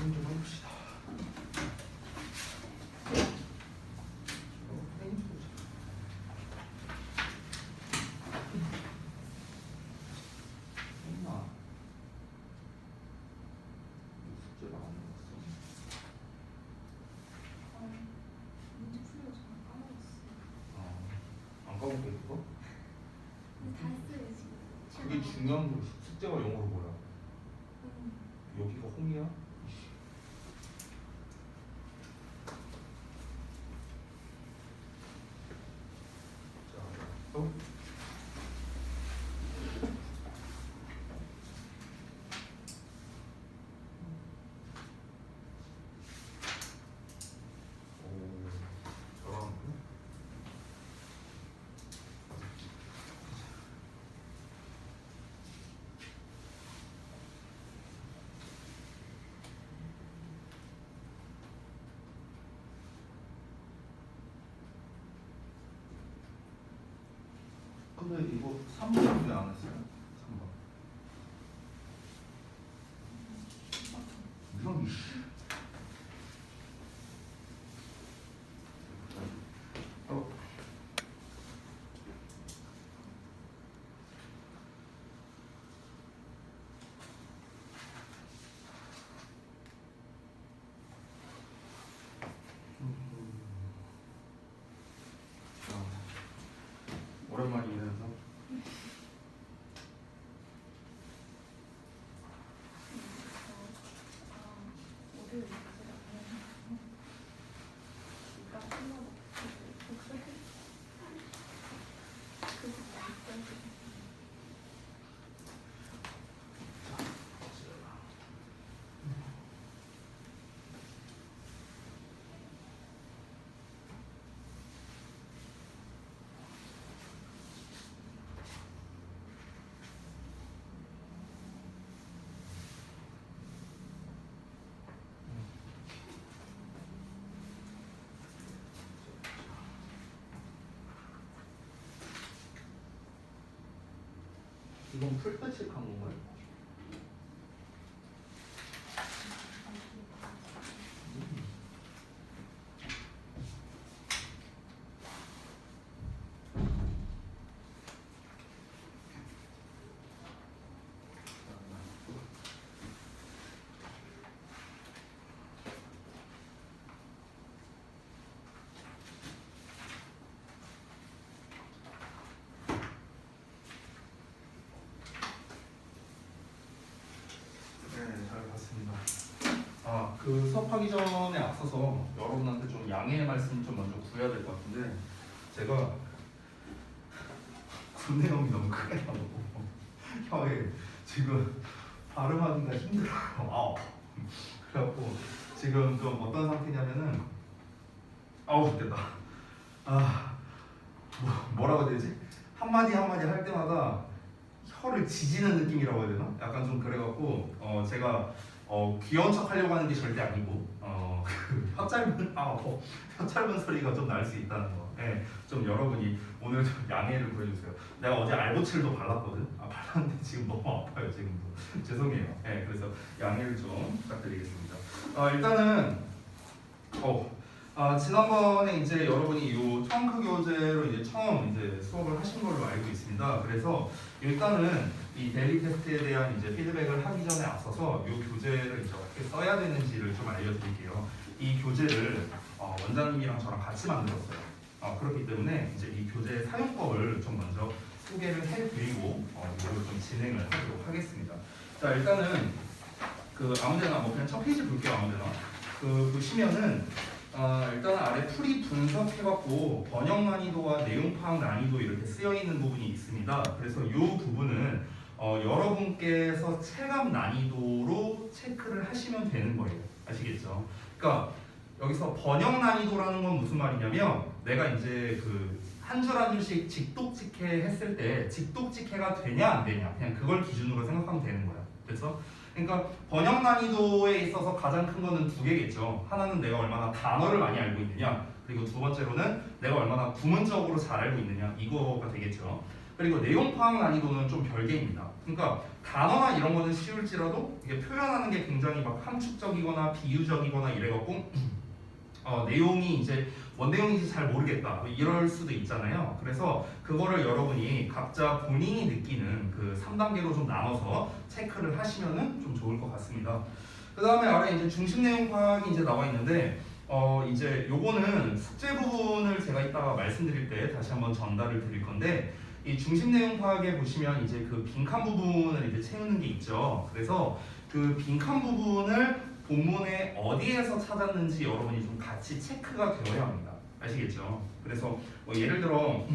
좀 해봅시다. 숙제가 안 나왔어. 문제 풀려서 까먹었어. 안 까먹게 그거? 근데 다 했어요 지금. 그게 중요한 거. 숙제가 영어로 뭐야? 여기가 홈이야? 자, 또. 잘하는데? 근데 이거 3번 왜 안 했어요? 3번. 이상이 씨. 오랜만이면서 월요일 이가 끝나고 이건 풀 때 체크한 건가요? 네, 잘 봤습니다. 그 수업하기 전에 앞서서 여러분한테 좀 양해의 말씀 좀 먼저 구해야 될 것 같은데 제가 군내염이 너무 크게 나고 혀에 지금 발음하기가 힘들어요. 그래갖고 지금 좀 어떤 상태냐면은 죽겠다. 뭐라고 해야 되지? 한마디 한마디 할 때마다 혀를 지지는 느낌이라고 해야 되나? 약간 좀 그래갖고 제가 귀여운 척 하려고 하는 게 절대 아니고 혀 짧은 소리가 좀 날 수 있다는 거. 네, 좀 여러분이 오늘 좀 양해를 구해주세요. 내가 어제 알보칠도 발랐거든. 발랐는데 지금 너무 아파요 지금도. 죄송해요. 네, 그래서 양해를 좀 부탁드리겠습니다. 일단은 지난번에 이제 여러분이 이 청크 교재로 이제 처음 이제 수업을 하신 걸로 알고 있습니다. 그래서 일단은 이 데일리 테스트에 대한 이제 피드백을 하기 전에 앞서서 이 교재를 이제 어떻게 써야 되는지를 좀 알려드릴게요. 이 교재를 원장님이랑 저랑 같이 만들었어요. 그렇기 때문에 이제 이 교재의 사용법을 좀 먼저 소개를 해드리고 이거를 좀 진행을 하도록 하겠습니다. 자, 일단은 아무데나 뭐 그냥 첫 페이지 볼게요. 아무데나 보시면은 일단 아래 풀이 분석해갖고 번역 난이도와 내용 파악 난이도 이렇게 쓰여 있는 부분이 있습니다. 그래서 이 부분은 여러분께서 체감 난이도로 체크를 하시면 되는 거예요. 아시겠죠? 그러니까 여기서 번역 난이도라는 건 무슨 말이냐면 내가 이제 한 줄 한 줄씩 직독직해 했을 때 직독직해가 되냐 안 되냐 그냥 그걸 기준으로 생각하면 되는 거야. 그래서 그러니까 번역 난이도에 있어서 가장 큰 거는 두 개겠죠. 하나는 내가 얼마나 단어를 많이 알고 있느냐, 그리고 두 번째로는 내가 얼마나 구문적으로 잘 알고 있느냐, 이거가 되겠죠. 그리고 내용 파악 난이도는 좀 별개입니다. 그러니까 단어나 이런 거는 쉬울지라도 이게 표현하는 게 굉장히 막 함축적이거나 비유적이거나 이래갖고 내용이 이제 뭔 내용인지 잘 모르겠다 뭐 이럴 수도 있잖아요. 그래서 그거를 여러분이 각자 본인이 느끼는 그 3단계로 좀 나눠서 체크를 하시면은 좀 좋을 것 같습니다. 그 다음에 아래 이제 중심 내용 파악이 이제 나와 있는데 이제 요거는 숙제 부분을 제가 이따가 말씀드릴 때 다시 한번 전달을 드릴 건데 이 중심 내용 파악에 보시면 이제 그 빈칸 부분을 이제 채우는 게 있죠. 그래서 그 빈칸 부분을 본문에 어디에서 찾았는지 여러분이 좀 같이 체크가 되어야 합니다. 아시겠죠? 그래서 뭐 예를 들어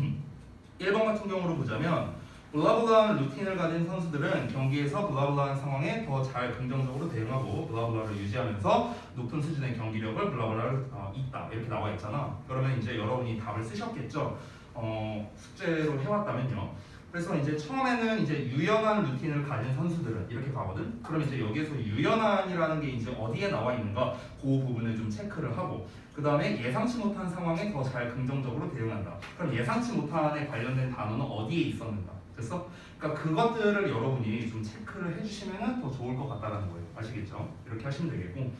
1번 같은 경우로 보자면 블라블라한 루틴을 가진 선수들은 경기에서 블라블라한 상황에 더 잘 긍정적으로 대응하고 블라블라를 유지하면서 높은 수준의 경기력을 블라블라를 있다 이렇게 나와 있잖아. 그러면 이제 여러분이 답을 쓰셨겠죠. 숙제로 해왔다면요. 그래서 이제 처음에는 이제 유연한 루틴을 가진 선수들은 이렇게 가거든. 그럼 이제 여기에서 유연한이라는 게 이제 어디에 나와 있는가 그 부분을 좀 체크를 하고 그 다음에 예상치 못한 상황에 더 잘 긍정적으로 대응한다. 그럼 예상치 못한에 관련된 단어는 어디에 있었는가? 됐어? 그러니까 그것들을 여러분이 좀 체크를 해주시면 더 좋을 것 같다는 거예요. 아시겠죠? 이렇게 하시면 되겠고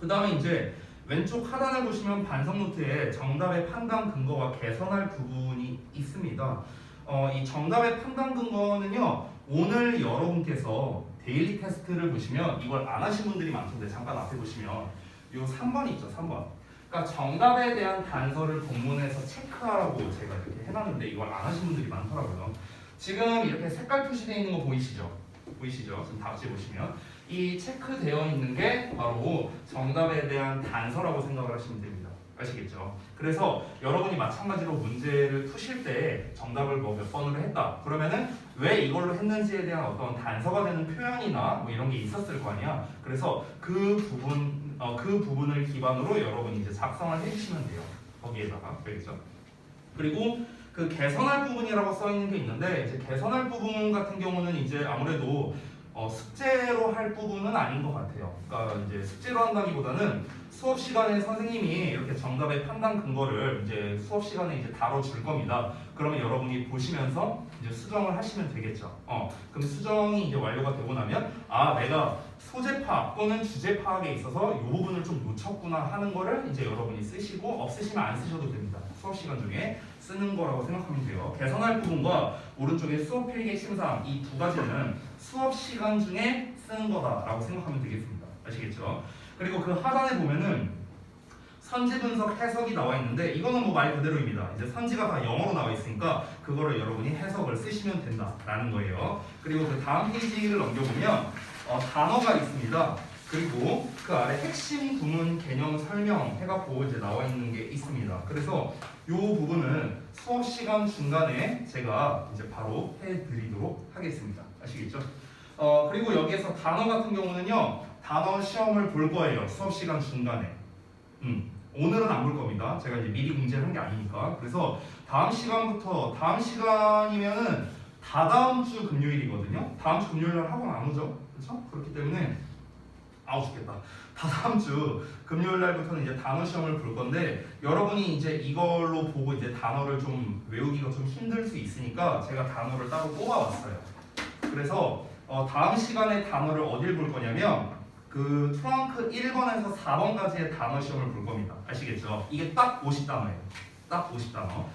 그 다음에 이제 왼쪽 하단을 보시면 반성 노트에 정답의 판단 근거와 개선할 부분이 있습니다. 이 정답의 판단 근거는요 오늘 여러분께서 데일리 테스트를 보시면 이걸 안 하신 분들이 많던데 잠깐 앞에 보시면 요 3번 있죠 3번. 그러니까 정답에 대한 단서를 본문에서 체크하라고 제가 이렇게 해놨는데 이걸 안 하신 분들이 많더라고요. 지금 이렇게 색깔 표시되어 있는 거 보이시죠? 보이시죠? 지금 답지 보시면 이 체크되어 있는 게 바로 정답에 대한 단서라고 생각을 하시면 됩니다. 아시겠죠? 그래서 여러분이 마찬가지로 문제를 푸실 때 정답을 뭐 몇 번으로 했다. 그러면은 왜 이걸로 했는지에 대한 어떤 단서가 되는 표현이나 뭐 이런 게 있었을 거 아니야. 그래서 그 부분을 기반으로 여러분이 이제 작성을 해주시면 돼요. 거기에다가 알겠죠? 그리고 그 개선할 부분이라고 써 있는 게 있는데 이제 개선할 부분 같은 경우는 이제 아무래도 숙제로 할 부분은 아닌 것 같아요. 그러니까 이제 숙제로 한다기보다는 수업 시간에 선생님이 이렇게 정답의 판단 근거를 이제 수업 시간에 이제 다뤄줄 겁니다. 그러면 여러분이 보시면서 이제 수정을 하시면 되겠죠. 그럼 수정이 이제 완료가 되고 나면 내가 소재 파악 또는 주제 파악에 있어서 이 부분을 좀 놓쳤구나 하는 거를 이제 여러분이 쓰시고 없으시면 안 쓰셔도 됩니다. 수업 시간 중에 쓰는 거라고 생각하면 돼요. 개선할 부분과 오른쪽에 수업 필기 핵심사항 이 두 가지는 수업 시간 중에 쓰는 거다라고 생각하면 되겠습니다. 아시겠죠? 그리고 그 하단에 보면은 선지 분석 해석이 나와 있는데 이거는 뭐 말 그대로입니다. 이제 선지가 다 영어로 나와 있으니까 그거를 여러분이 해석을 쓰시면 된다라는 거예요. 그리고 그 다음 페이지를 넘겨보면 단어가 있습니다. 그리고 그 아래 핵심 구문 개념 설명 해갖고 이제 나와 있는 게 있습니다. 그래서 이 부분은 수업 시간 중간에 제가 이제 바로 해드리도록 하겠습니다. 아시겠죠? 그리고 여기에서 단어 같은 경우는요, 단어 시험을 볼 거예요. 수업 시간 중간에. 오늘은 안 볼 겁니다. 제가 이제 미리 공지를 한 게 아니니까. 그래서 다음 시간이면은 다다음 주 금요일이거든요. 다음 주 금요일 날 학원 안 오죠? 그렇죠? 그렇기 때문에 죽겠다. 다다음 주 금요일 날부터는 이제 단어 시험을 볼 건데 여러분이 이제 이걸로 보고 이제 단어를 좀 외우기가 좀 힘들 수 있으니까 제가 단어를 따로 뽑아왔어요. 그래서 다음 시간에 단어를 어딜 볼 거냐면 그 트렁크 1번에서 4번까지의 단어 시험을 볼 겁니다. 아시겠죠? 이게 딱 50단어예요. 딱 50단어.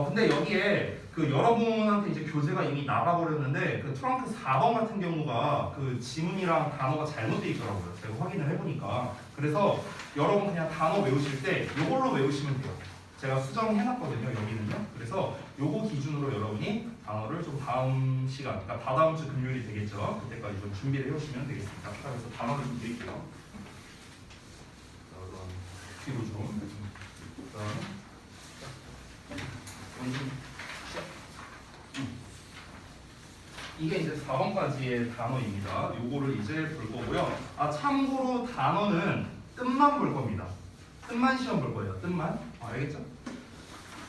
근데 여기에 그 여러분한테 이제 교재가 이미 나가버렸는데 그 트렁크 4번 같은 경우가 그 지문이랑 단어가 잘못되어 있더라고요. 제가 확인을 해보니까. 그래서 여러분 그냥 단어 외우실 때 이걸로 외우시면 돼요. 제가 수정해놨거든요. 여기는요. 그래서 요거 기준으로 여러분이 단어를 좀 다음 시간, 그러니까 다다음 주 금요일이 되겠죠. 그때까지 좀 준비를 해오시면 되겠습니다. 그래서 단어를 좀 드릴게요. 뒤로 좀. 이게 이제 4번까지의 단어입니다. 요거를 이제 볼 거고요. 참고로 단어는 뜻만 볼 겁니다. 뜻만 시험 볼 거예요. 뜻만. 알겠죠?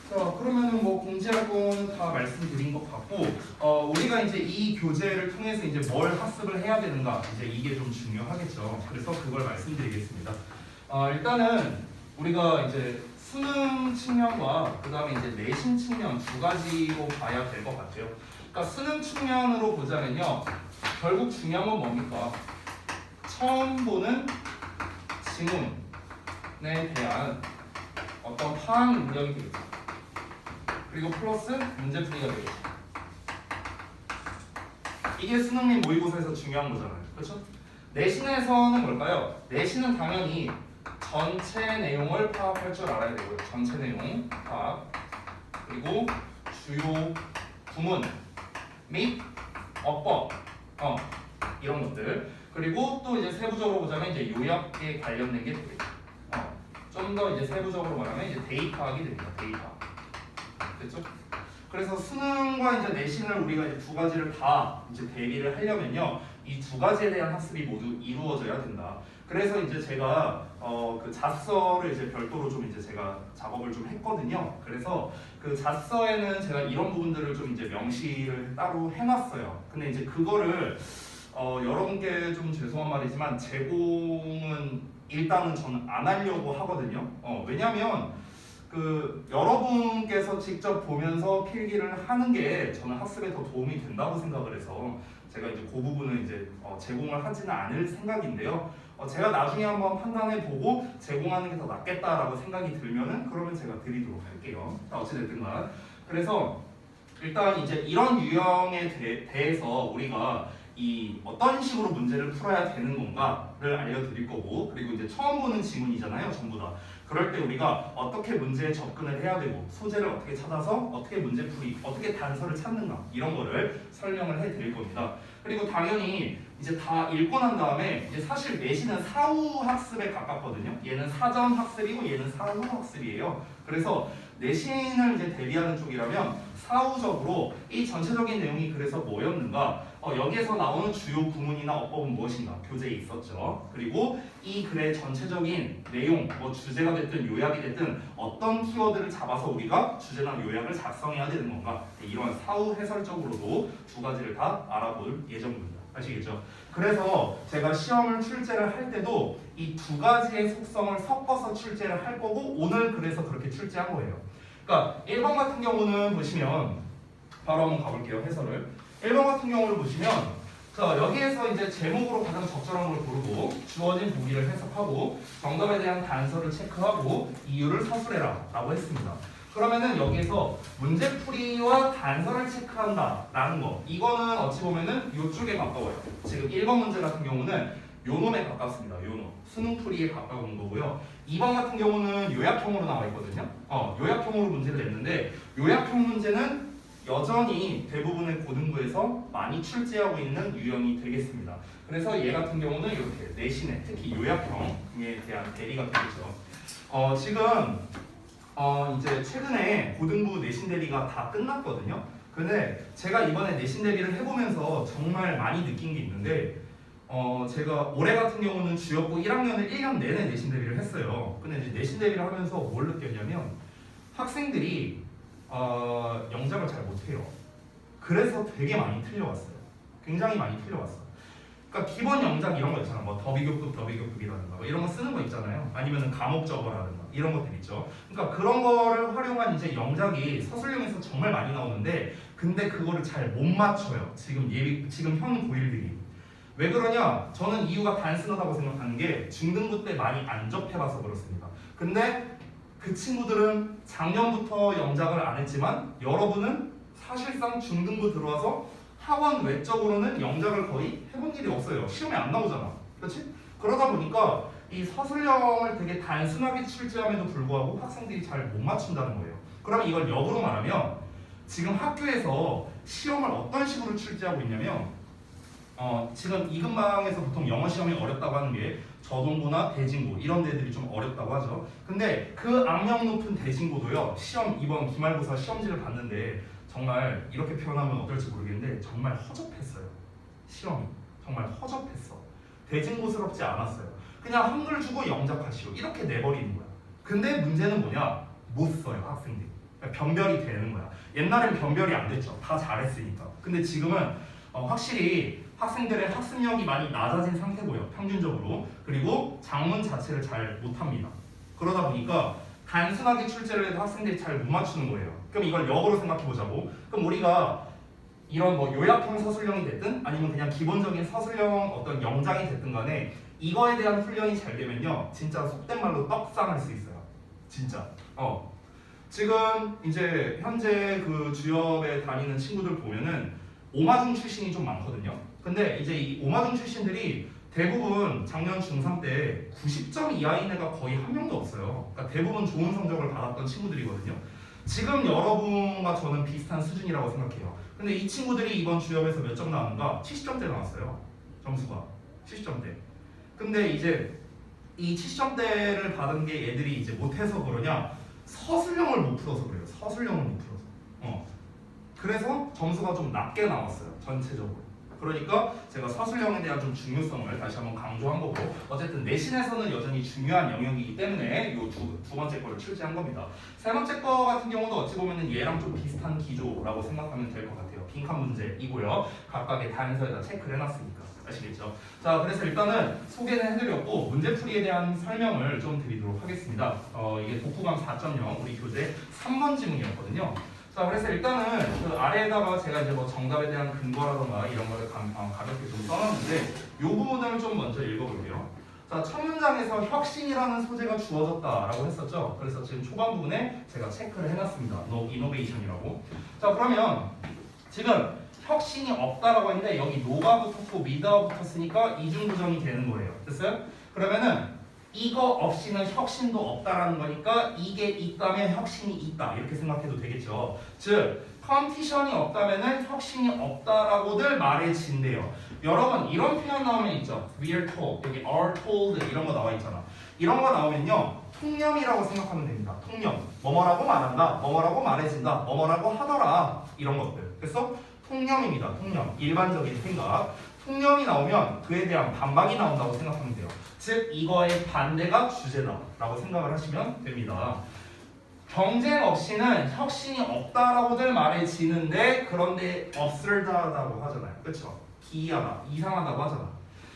자, 그러면은 뭐 공지할 거는 다 말씀드린 것 같고, 우리가 이제 이 교재를 통해서 이제 뭘 학습을 해야 되는가, 이제 이게 좀 중요하겠죠. 그래서 그걸 말씀드리겠습니다. 일단은 우리가 이제 수능 측면과 그 다음에 이제 내신 측면 두 가지로 봐야 될 것 같아요. 그러니까 수능 측면으로 보자면요, 결국 중요한 건 뭡니까? 처음 보는 지문에 대한 어떤 파악 능력이 되겠죠. 그리고 플러스 문제풀이가 되겠죠. 이게 수능 및 모의고사에서 중요한 거잖아요. 그렇죠? 내신에서는 뭘까요? 내신은 당연히 전체 내용을 파악할 줄 알아야 되고요. 전체 내용 파악. 그리고 주요 구문 및 어법 이런 것들. 그리고 또 이제 세부적으로 보자면 이제 요약에 관련된 게 되겠죠. 좀 더 이제 세부적으로 말하면 이제 데이터학이 됩니다. 데이터. 됐죠? 그래서 수능과 이제 내신을 우리가 이제 두 가지를 다 이제 대비를 하려면요, 이 두 가지에 대한 학습이 모두 이루어져야 된다. 그래서 이제 제가 그 자서를 이제 별도로 좀 이제 제가 작업을 좀 했거든요. 그래서 그 자서에는 제가 이런 부분들을 좀 이제 명시를 따로 해놨어요. 근데 이제 그거를 여러분께 좀 죄송한 말이지만 제공은 일단은 저는 안 하려고 하거든요. 왜냐하면 그 여러분께서 직접 보면서 필기를 하는 게 저는 학습에 더 도움이 된다고 생각을 해서 제가 이제 그 부분은 이제 제공을 하지는 않을 생각인데요. 제가 나중에 한번 판단해 보고 제공하는 게 더 낫겠다라고 생각이 들면은 그러면 제가 드리도록 할게요. 어찌됐든간 그래서 일단 이제 이런 유형에 대해서 우리가 이 어떤 식으로 문제를 풀어야 되는 건가를 알려드릴 거고, 그리고 이제 처음 보는 지문이잖아요, 전부 다. 그럴 때 우리가 어떻게 문제에 접근을 해야 되고, 소재를 어떻게 찾아서 어떻게 문제풀이, 어떻게 단서를 찾는가, 이런 거를 설명을 해드릴 겁니다. 그리고 당연히 이제 다 읽고 난 다음에 이제 사실 내신은 사후 학습에 가깝거든요. 얘는 사전 학습이고 얘는 사후 학습이에요. 그래서 내신을 이제 대비하는 쪽이라면 사후적으로 이 전체적인 내용이 그래서 뭐였는가, 여기에서 나오는 주요 구문이나 어법은 무엇인가, 교재에 있었죠. 그리고 이 글의 전체적인 내용, 뭐 주제가 됐든 요약이 됐든 어떤 키워드를 잡아서 우리가 주제나 요약을 작성해야 되는 건가, 이런 사후 해설적으로도 두 가지를 다 알아볼 예정입니다. 아시겠죠? 그래서 제가 시험을 출제를 할 때도 이 두 가지의 속성을 섞어서 출제를 할 거고, 오늘 그래서 그렇게 출제한 거예요. 그러니까 1번 같은 경우는 보시면 바로 한번 가볼게요. 해설을 1번 같은 경우를 보시면, 자 여기에서 이제 제목으로 가장 적절한 걸 고르고 주어진 보기를 해석하고 정답에 대한 단서를 체크하고 이유를 서술해라 라고 했습니다. 그러면은 여기에서 문제풀이와 단서를 체크한다 라는 거, 이거는 어찌 보면은 이쪽에 가까워요. 지금 1번 문제 같은 경우는 요놈에 가깝습니다. 요놈, 수능풀이에 가까운 거고요. 2번 같은 경우는 요약형으로 나와 있거든요. 요약형으로 문제를 냈는데, 요약형 문제는 여전히 대부분의 고등부에서 많이 출제하고 있는 유형이 되겠습니다. 그래서 얘 같은 경우는 이렇게 내신에 특히 요약형에 대한 대비가 되겠죠. 지금 이제 최근에 고등부 내신 대비가 다 끝났거든요. 근데 제가 이번에 내신 대비를 해보면서 정말 많이 느낀 게 있는데, 제가 올해 같은 경우는 주역고 1학년을 1년 내내 내신 대비를 했어요. 근데 이제 내신 대비를 하면서 뭘 느꼈냐면, 학생들이 영작을 잘 못해요. 그래서 되게 많이 틀려왔어요. 굉장히 많이 틀려왔어요. 그러니까 기본 영작 이런 거 있잖아요. 뭐 더비교급이라든가 뭐 이런 거 쓰는 거 있잖아요. 아니면은 감옥적어라든가 이런 것들 있죠. 그러니까 그런 거를 활용한 이제 영작이 서술형에서 정말 많이 나오는데, 근데 그거를 잘 못 맞춰요. 지금 현 고1들이. 왜 그러냐? 저는 이유가 단순하다고 생각하는 게 중등부 때 많이 안 접해봐서 그렇습니다. 근데 그 친구들은 작년부터 영작을 안 했지만, 여러분은 사실상 중등부 들어와서 학원 외적으로는 영작을 거의 해본 일이 없어요. 시험에 안 나오잖아. 그렇지? 그러다 보니까 이 서술형을 되게 단순하게 출제함에도 불구하고 학생들이 잘 못 맞춘다는 거예요. 그러면 이걸 역으로 말하면, 지금 학교에서 시험을 어떤 식으로 출제하고 있냐면, 지금 이 근방에서 보통 영어 시험이 어렵다고 하는 게 저동고나 대진고 이런 데들이 좀 어렵다고 하죠. 근데 그 악명 높은 대진고도요, 시험 이번 기말고사 시험지를 봤는데 정말 이렇게 표현하면 어떨지 모르겠는데 정말 허접했어요. 시험이 정말 허접했어. 대진고스럽지 않았어요. 그냥 한글 주고 영작하시오 이렇게 내버리는 거야. 근데 문제는 뭐냐? 못 써요, 학생들이. 그러니까 변별이 되는 거야. 옛날엔 변별이 안 됐죠. 다 잘했으니까. 근데 지금은 확실히 학생들의 학습력이 많이 낮아진 상태고요, 평균적으로. 그리고 작문 자체를 잘 못합니다. 그러다 보니까 단순하게 출제를 해도 학생들이 잘 못 맞추는 거예요. 그럼 이걸 역으로 생각해 보자고. 그럼 우리가 이런 뭐 요약형 서술형이 됐든 아니면 그냥 기본적인 서술형 어떤 영장이 됐든 간에 이거에 대한 훈련이 잘 되면요 진짜 속된 말로 떡상할 수 있어요. 진짜. 지금 이제 현재 그 주협에 다니는 친구들 보면은 오마중 출신이 좀 많거든요. 근데 이제 이 오마중 출신들이 대부분 작년 중3 때 90점 이하인 애가 거의 한 명도 없어요. 그러니까 대부분 좋은 성적을 받았던 친구들이거든요. 지금 여러분과 저는 비슷한 수준이라고 생각해요. 근데 이 친구들이 이번 주협에서 몇 점 나왔는가? 70점대 나왔어요. 점수가 70점대. 근데 이제 이 70점대를 받은 게 얘들이 이제 못해서 그러냐? 서술형을 못 풀어서 그래요. 서술형을 못 풀어서. 그래서 점수가 좀 낮게 나왔어요. 전체적으로. 그러니까 제가 서술형에 대한 좀 중요성을 다시 한번 강조한 거고 어쨌든 내신에서는 여전히 중요한 영역이기 때문에 이 두 번째 거를 출제한 겁니다. 세 번째 거 같은 경우도 어찌 보면 얘랑 좀 비슷한 기조라고 생각하면 될 것 같아요. 빈칸 문제이고요. 각각의 단서에다 체크를 해놨으니까 아시겠죠? 자, 그래서 일단은 소개는 해드렸고 문제풀이에 대한 설명을 좀 드리도록 하겠습니다. 이게 독후감 4.0 우리 교재 3번 지문이었거든요. 자, 그래서 일단은 그 아래에다가 제가 이제 뭐 정답에 대한 근거라던가 이런 거를 가볍게 좀 써놨는데 이 부분을 좀 먼저 읽어볼게요. 자, 첫 문장에서 혁신이라는 소재가 주어졌다라고 했었죠. 그래서 지금 초반 부분에 제가 체크를 해놨습니다. No innovation이라고. 자, 그러면 지금 혁신이 없다라고 했는데 여기 no가 붙었고 with가 붙었으니까 이중부정이 되는 거예요. 됐어요? 그러면은 이거 없이는 혁신도 없다라는 거니까 이게 있다면 혁신이 있다 이렇게 생각해도 되겠죠. 즉 컴피션이 없다면은 혁신이 없다라고들 말해진대요. 여러분 이런 표현 나오면 있죠. We are told, 여기 are told 이런 거 나와 있잖아. 이런 거 나오면요 통념이라고 생각하면 됩니다. 통념. 뭐뭐라고 말한다, 뭐뭐라고 말해진다, 뭐뭐라고 하더라 이런 것들. 그래서 통념입니다. 통념. 일반적인 생각. 통념이 나오면 그에 대한 반박이 나온다고 생각하면 돼요. 즉 이거의 반대가 주제다라고 생각을 하시면 됩니다. 경쟁 없이는 혁신이 없다라고들 말해지는데 그런데 absurda라고 하잖아요. 그렇죠? 기이하다, 이상하다고 하잖아.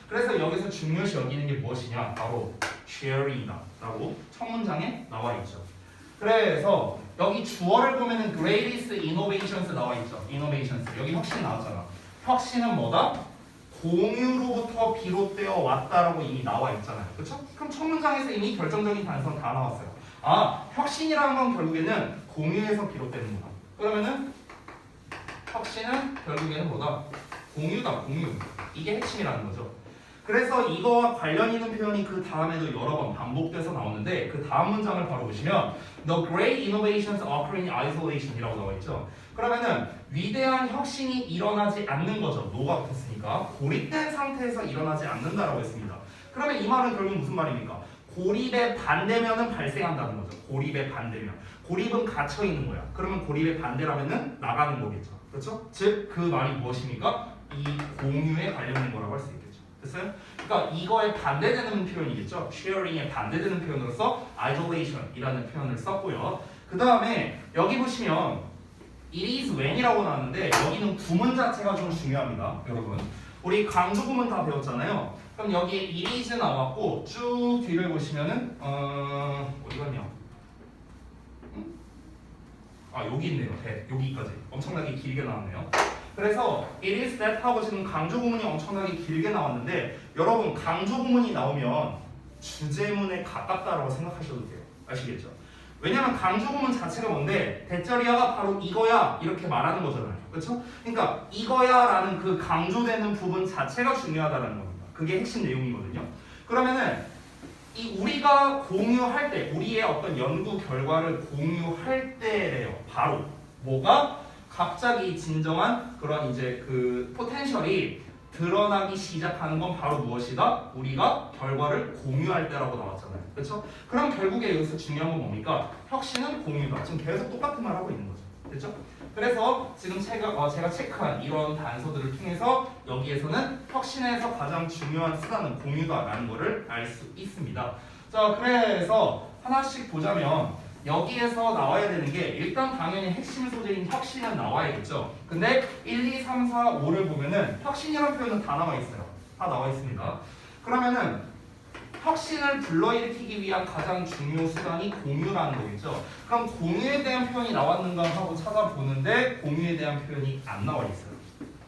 그래서 여기서 중요시 여기는 게 무엇이냐? 바로 sharing이다라고 첫 문장에 나와 있죠. 그래서 여기 주어를 보면은 greatest innovations 나와 있죠. innovations 여기 혁신 나왔잖아. 혁신은 뭐다? 공유로부터 비롯되어 왔다라고 이미 나와 있잖아요. 그렇죠? 그럼 첫 문장에서 이미 결정적인 단서는 다 나왔어요. 아, 혁신이라는 건 결국에는 공유에서 비롯되는구나. 그러면은 혁신은 결국에는 뭐다? 공유다, 공유. 이게 핵심이라는 거죠. 그래서 이거와 관련 있는 표현이 그 다음에도 여러 번 반복돼서 나오는데 그 다음 문장을 바로 보시면 The great innovations occur in isolation 이라고 나와 있죠. 그러면은 위대한 혁신이 일어나지 않는 거죠. 노가 붙었으니까 고립된 상태에서 일어나지 않는다라고 했습니다. 그러면 이 말은 결국 무슨 말입니까? 고립의 반대면은 발생한다는 거죠. 고립의 반대면. 고립은 갇혀 있는 거야. 그러면 고립의 반대라면은 나가는 거겠죠. 그렇죠? 즉 그 말이 무엇입니까? 이 공유에 관련된 거라고 할 수 있겠죠. 됐어요? 그러니까 이거에 반대되는 표현이겠죠. sharing에 반대되는 표현으로서 isolation이라는 표현을 썼고요. 그 다음에 여기 보시면 it is when이라고 나왔는데 여기는 구문 자체가 좀 중요합니다. 여러분 우리 강조 구문 다 배웠잖아요. 그럼 여기에 it is 나왔고 쭉 뒤를 보시면은 어디 갔냐? 아 여기 있네요. 여기까지 엄청나게 길게 나왔네요. 그래서 it is that 하고 지금 강조 구문이 엄청나게 길게 나왔는데 여러분 강조 구문이 나오면 주제문에 가깝다라고 생각하셔도 돼요. 아시겠죠? 왜냐면 강조 구문 자체가 뭔데 대절이야가 바로 이거야 이렇게 말하는 거잖아요. 그렇죠? 그러니까 이거야라는 그 강조되는 부분 자체가 중요하다는 겁니다. 그게 핵심 내용이거든요. 그러면은 이 우리가 공유할 때 우리의 어떤 연구 결과를 공유할 때래요. 바로 뭐가 갑자기 진정한 그런 이제 그 포텐셜이 드러나기 시작하는 건 바로 무엇이다? 우리가 결과를 공유할 때라고 나왔잖아요. 그렇죠? 그럼 결국에 여기서 중요한 건 뭡니까? 혁신은 공유다. 지금 계속 똑같은 말 하고 있는 거죠. 됐죠? 그래서 지금 제가 체크한 이런 단서들을 통해서 여기에서는 혁신에서 가장 중요한 수단은 공유다라는 거를 알 수 있습니다. 자, 그래서 하나씩 보자면 여기에서 나와야 되는 게 일단 당연히 핵심 소재인 혁신은 나와야겠죠. 근데 1, 2, 3, 4, 5를 보면은 혁신이라는 표현은 다 나와 있어요. 다 나와 있습니다. 그러면은 혁신을 불러일으키기 위한 가장 중요 수단이 공유라는 거겠죠. 그럼 공유에 대한 표현이 나왔는가 하고 찾아보는데 공유에 대한 표현이 안 나와 있어요.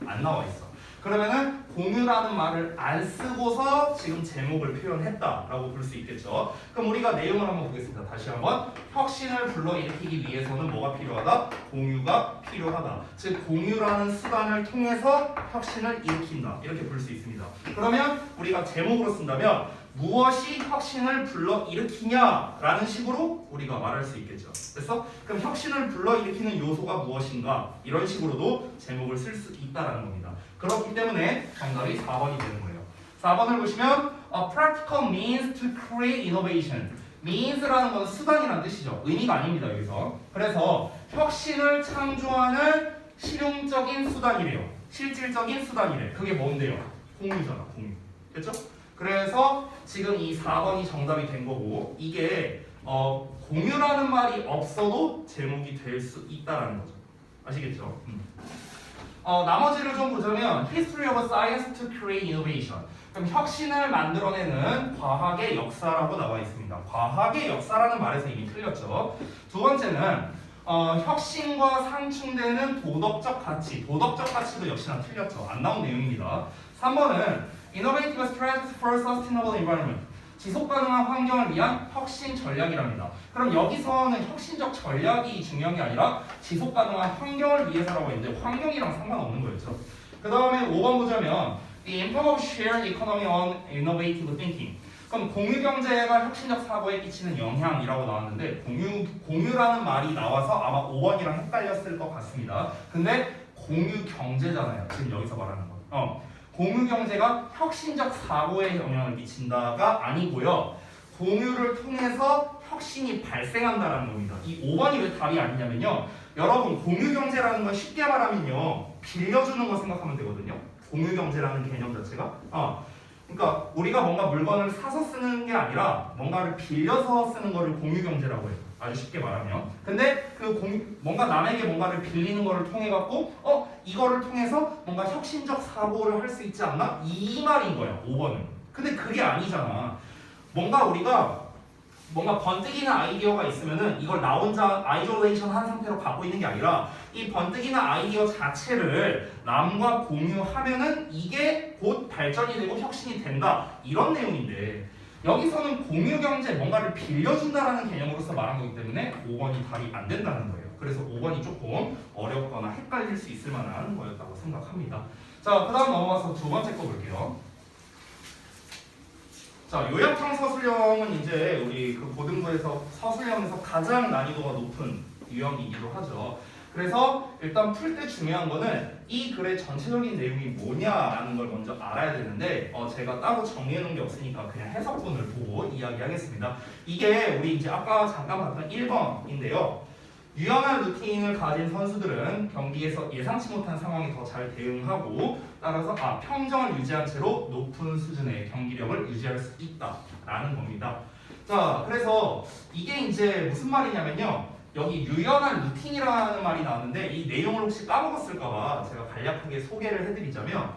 안 나와 있어. 그러면은 공유라는 말을 안 쓰고서 지금 제목을 표현했다라고 볼 수 있겠죠. 그럼 우리가 내용을 한번 보겠습니다. 다시 한번 혁신을 불러일으키기 위해서는 뭐가 필요하다? 공유가 필요하다. 즉 공유라는 수단을 통해서 혁신을 일으킨다. 이렇게 볼 수 있습니다. 그러면 우리가 제목으로 쓴다면 무엇이 혁신을 불러일으키냐라는 식으로 우리가 말할 수 있겠죠. 그래서 그럼 혁신을 불러일으키는 요소가 무엇인가 이런 식으로도 제목을 쓸 수 있다라는 겁니다. 그렇기 때문에 정답이 4번이 되는 거예요. 4번을 보시면 A practical means to create innovation. means라는 건 수단이라는 뜻이죠. 의미가 아닙니다. 여기서. 그래서 혁신을 창조하는 실용적인 수단이래요. 실질적인 수단이래. 그게 뭔데요? 공유잖아. 공유. 됐죠? 그래서 지금 이 4번이 정답이 된 거고 이게 공유라는 말이 없어도 제목이 될 수 있다라는 거죠. 아시겠죠? 나머지를 좀 보자면 History of Science to Create Innovation. 그럼 혁신을 만들어내는 과학의 역사라고 나와 있습니다. 과학의 역사라는 말에서 이미 틀렸죠. 두 번째는 혁신과 상충되는 도덕적 가치. 도덕적 가치도 역시나 틀렸죠. 안 나온 내용입니다. 3번은 Innovative Strategies for Sustainable Environment. 지속 가능한 환경을 위한 혁신 전략이랍니다. 그럼 여기서는 혁신적 전략이 중요한 게 아니라 지속 가능한 환경을 위해서라고 했는데 환경이랑 상관없는 거였죠. 그 다음에 5번 보자면 The impact of shared economy on innovative thinking. 그럼 공유 경제가 혁신적 사고에 끼치는 영향이라고 나왔는데 공유라는 말이 나와서 아마 5번이랑 헷갈렸을 것 같습니다. 근데 공유 경제잖아요. 지금 여기서 말하는 건. 공유 경제가 혁신적 사고에 영향을 미친다가 아니고요. 공유를 통해서 혁신이 발생한다는 겁니다. 이 5번이 왜 답이 아니냐면요. 여러분 공유 경제라는 건 쉽게 말하면요. 빌려주는 거 생각하면 되거든요. 공유 경제라는 개념 자체가. 그러니까 우리가 뭔가 물건을 사서 쓰는 게 아니라 뭔가를 빌려서 쓰는 거를 공유 경제라고 해요. 아주 쉽게 말하면. 근데 뭔가 남에게 뭔가를 빌리는 거를 통해 갖고 이거를 통해서 뭔가 혁신적 사고를 할 수 있지 않나? 이 말인 거예요. 5번은. 근데 그게 아니잖아. 우리가 번뜩이는 아이디어가 있으면은 이걸 나 혼자 아이솔레이션 한 상태로 갖고 있는 게 아니라 이 번뜩이는 아이디어 자체를 남과 공유하면은 이게 곧 발전이 되고 혁신이 된다. 이런 내용인데 여기서는 공유 경제 뭔가를 빌려준다라는 개념으로서 말한 거기 때문에 5번이 답이 안 된다는 거예요. 그래서 5번이 조금 어렵거나 헷갈릴 수 있을 만한 거였다고 생각합니다. 자, 그 다음 넘어가서 두 번째 거 볼게요. 자, 요약형 서술형은 이제 우리 그 고등부에서 서술형에서 가장 난이도가 높은 유형이기도 하죠. 그래서 일단 풀 때 중요한 거는 이 글의 전체적인 내용이 뭐냐라는 걸 먼저 알아야 되는데 제가 따로 정리해 놓은 게 없으니까 그냥 해석본을 보고 이야기하겠습니다. 이게 우리 이제 아까 잠깐 봤던 1번인데요. 유연한 루틴을 가진 선수들은 경기에서 예상치 못한 상황에 더 잘 대응하고 따라서 평정을 유지한 채로 높은 수준의 경기력을 유지할 수 있다라는 겁니다. 자, 그래서 이게 이제 무슨 말이냐면요. 여기 유연한 루틴이라는 말이 나왔는데 이 내용을 혹시 까먹었을까봐 제가 간략하게 소개를 해드리자면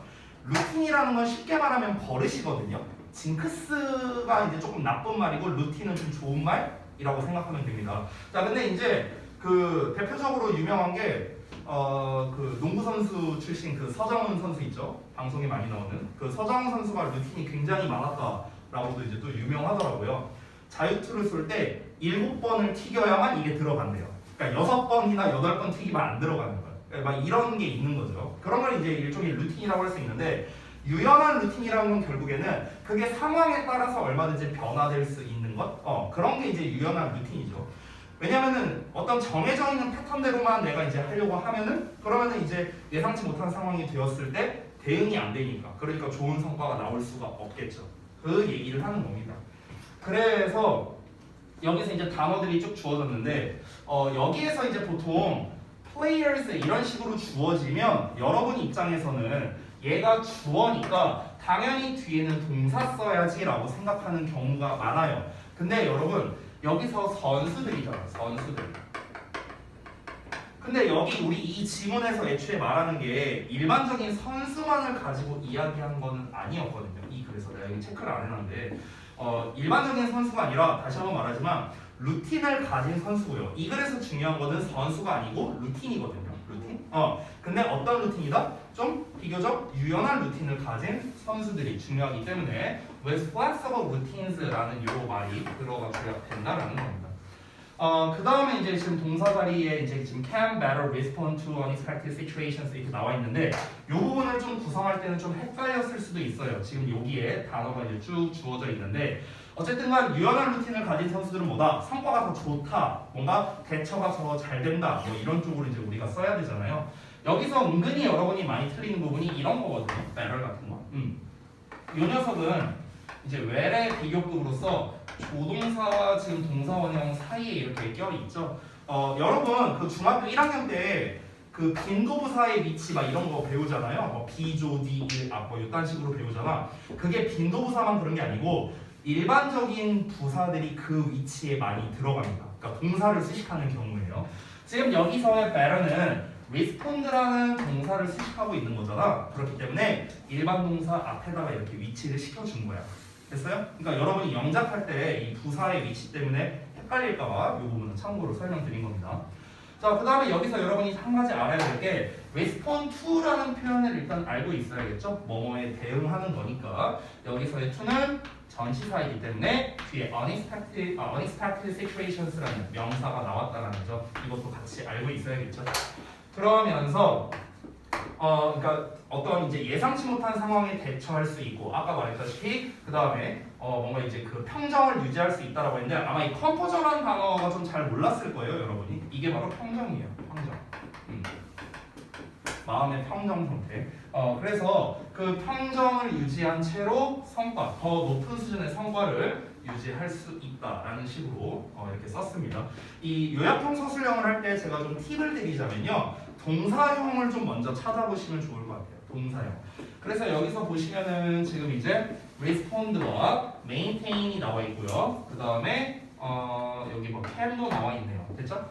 루틴이라는 건 쉽게 말하면 버릇이거든요. 징크스가 이제 조금 나쁜 말이고 루틴은 좀 좋은 말이라고 생각하면 됩니다. 자, 근데 이제 그 대표적으로 유명한 게 그 농구 선수 출신 그 서정훈 선수 있죠? 방송에 많이 나오는 그 서정훈 선수가 루틴이 굉장히 많았다라고도 이제 또 유명하더라고요. 자유투를 쏠 때 7번을 튀겨야만 이게 들어간대요. 그러니까 6번이나 8번 튀기면 안 들어가는 거예요. 그러니까 막 이런 게 있는 거죠. 그런 걸 이제 일종의 루틴이라고 할 수 있는데 유연한 루틴이라는 건 결국에는 그게 상황에 따라서 얼마든지 변화될 수 있는 것? 그런 게 이제 유연한 루틴이죠. 왜냐면은 어떤 정해져 있는 패턴대로만 내가 이제 하려고 하면은 그러면은 이제 예상치 못한 상황이 되었을 때 대응이 안 되니까 그러니까 좋은 성과가 나올 수가 없겠죠. 그 얘기를 하는 겁니다. 그래서 여기서 이제 단어들이 쭉 주어졌는데 여기에서 이제 보통 players 이런 식으로 주어지면 여러분 입장에서는 얘가 주어니까 당연히 뒤에는 동사 써야지라고 생각하는 경우가 많아요. 근데 여러분 여기서 선수들이잖아. 선수들. 근데 여기 우리 이 지문에서 애초에 말하는 게 일반적인 선수만을 가지고 이야기한 거는 아니었거든요. 이 그래서 내가 여기 체크를 안 해놨는데 일반적인 선수가 아니라 다시 한번 말하지만 루틴을 가진 선수고요. 이 글에서 중요한 거는 선수가 아니고 루틴이거든요. 루틴. 근데 어떤 루틴이다? 좀 비교적 유연한 루틴을 가진 선수들이 중요하기 때문에 with flexible routines라는 요 말이 들어가줘야 된다라는 겁니다. 그 다음에 이제 지금 동사 자리에 이제 지금 can better respond to unexpected situations 이렇게 나와 있는데 이 부분을 좀 구성할 때는 좀 헷갈렸을 수도 있어요. 지금 여기에 단어가 이제 쭉 주어져 있는데 어쨌든간 유연한 루틴을 가진 선수들은 뭐다? 성과가 더 좋다. 뭔가 대처가 더 잘 된다. 뭐 이런 쪽으로 이제 우리가 써야 되잖아요. 여기서 은근히 여러분이 많이 틀리는 부분이 이런 거거든요. better 같은 거. 이 녀석은 이제 well의 비교급으로서 조동사와 지금 동사 원형 사이에 이렇게 껴 있죠. 여러분 그 중학교 1학년 때 그 빈도부사의 위치 막 이런 거 배우잖아요. 뭐 비조디 뭐 이딴 식으로 배우잖아. 그게 빈도부사만 그런 게 아니고 일반적인 부사들이 그 위치에 많이 들어갑니다. 그러니까 동사를 수식하는 경우에요. 지금 여기서의 better는 respond라는 동사를 수식하고 있는 거잖아. 그렇기 때문에 일반 동사 앞에다가 이렇게 위치를 시켜준 거야. 됐어요? 그러니까 여러분이 영작할 때 이 부사의 위치 때문에 헷갈릴까봐 이 부분은 참고로 설명드린 겁니다. 자, 그 다음에 여기서 여러분이 한 가지 알아야 될 게 respond to라는 표현을 일단 알고 있어야겠죠? 뭐뭐에 대응하는 거니까 여기서의 to는 전치사이기 때문에 뒤에 unexpected situations라는 명사가 나왔다는 거죠. 이것도 같이 알고 있어야겠죠? 그러면서 그러니까 어떤 이제 예상치 못한 상황에 대처할 수 있고 아까 말했다시피 그 다음에 뭔가 이제 그 평정을 유지할 수 있다라고 했는데 아마 이 컴포저라는 단어가 좀 잘 몰랐을 거예요, 여러분이. 이게 바로 평정이에요, 평정. 마음의 평정 상태. 그래서 그 평정을 유지한 채로 성과, 더 높은 수준의 성과를 유지할 수 있다라는 식으로 이렇게 썼습니다. 이 요약형 서술형을 할 때 제가 좀 팁을 드리자면요. 동사형을 좀 먼저 찾아보시면 좋을 것 같아요. 동사형. 그래서 여기서 보시면은 지금 이제 respond와 maintain이 나와 있고요. 그 다음에 여기 뭐 can도 나와 있네요. 됐죠?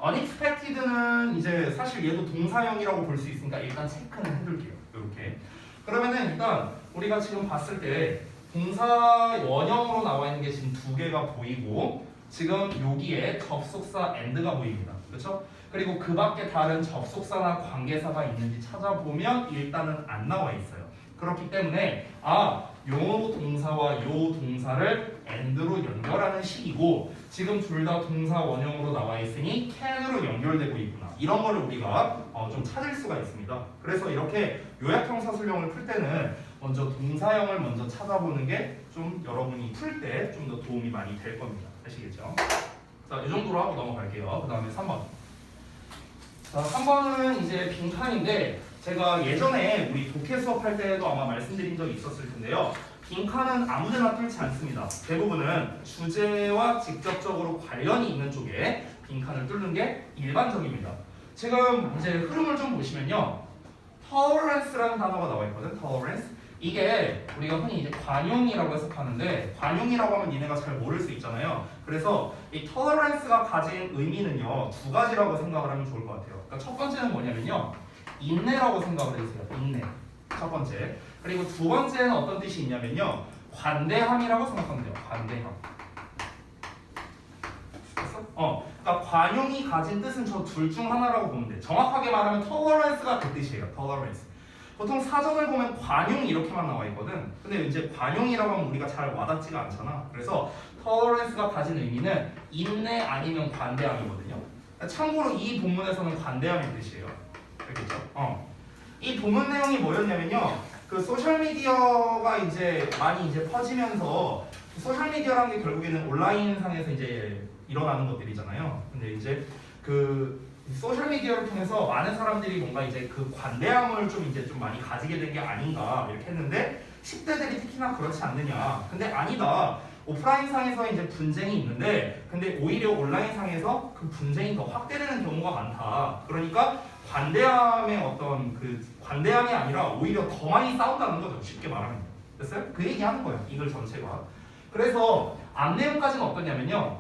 unexpected는 이제 사실 얘도 동사형이라고 볼 수 있으니까 일단 체크는 해둘게요. 이렇게. 그러면은 일단 우리가 지금 봤을 때 동사 원형으로 나와 있는 게 지금 두 개가 보이고 지금 여기에 접속사 and가 보입니다. 그렇죠? 그리고 그 밖에 다른 접속사나 관계사가 있는지 찾아보면 일단은 안 나와 있어요. 그렇기 때문에 요 동사와 요 동사를 and로 연결하는 식이고 지금 둘 다 동사 원형으로 나와 있으니 can으로 연결되고 있구나. 이런 거를 우리가 좀 찾을 수가 있습니다. 그래서 이렇게 요약형 사술형을 풀 때는 먼저 동사형을 먼저 찾아보는 게 좀 여러분이 풀 때 좀 더 도움이 많이 될 겁니다. 아시겠죠? 자, 이 정도로 하고 넘어갈게요. 그 다음에 3번. 자, 3번은 이제 빈칸인데 제가 예전에 우리 독해 수업할 때도 아마 말씀드린 적이 있었을 텐데요. 빈칸은 아무데나 뚫지 않습니다. 대부분은 주제와 직접적으로 관련이 있는 쪽에 빈칸을 뚫는 게 일반적입니다. 지금 이제 흐름을 좀 보시면요. tolerance라는 단어가 나와 있거든. tolerance. 이게 우리가 흔히 이제 관용이라고 해석하는데 관용이라고 하면 니네가 잘 모를 수 있잖아요. 그래서 이 tolerance가 가진 의미는요. 두 가지라고 생각을 하면 좋을 것 같아요. 그러니까 첫 번째는 뭐냐면요. 인내라고 생각을 해주세요. 인내. 첫 번째. 그리고 두 번째는 어떤 뜻이 있냐면요. 관대함이라고 생각하면 돼요. 관대함. 그러니까 관용이 가진 뜻은 저 둘 중 하나라고 보면 돼. 정확하게 말하면 tolerance가 그 뜻이에요. tolerance. 보통 사전을 보면 관용 이렇게만 나와 있거든. 근데 이제 관용이라고 하면 우리가 잘 와닿지가 않잖아. 그래서 tolerance가 가진 의미는 인내 아니면 관대함이거든요. 참고로 이 본문에서는 관대함의 뜻이에요. 알겠죠? 이 본문 내용이 뭐였냐면요. 그 소셜 미디어가 이제 많이 이제 퍼지면서 소셜 미디어라는 게 결국에는 온라인 상에서 이제 일어나는 것들이잖아요. 근데 이제 그 소셜 미디어를 통해서 많은 사람들이 뭔가 이제 그 관대함을 좀 이제 좀 많이 가지게 된 게 아닌가 이렇게 했는데 10대들이 특히나 그렇지 않느냐. 근데 아니다. 오프라인 상에서 이제 분쟁이 있는데 근데 오히려 온라인 상에서 그 분쟁이 더 확대되는 경우가 많다. 그러니까 관대함의 어떤 그 관대함이 아니라 오히려 더 많이 싸운다는 거죠. 쉽게 말하면. 됐어요? 그 얘기하는 거예요. 이글 전체가. 그래서 앞 내용까지는 어떠냐면요.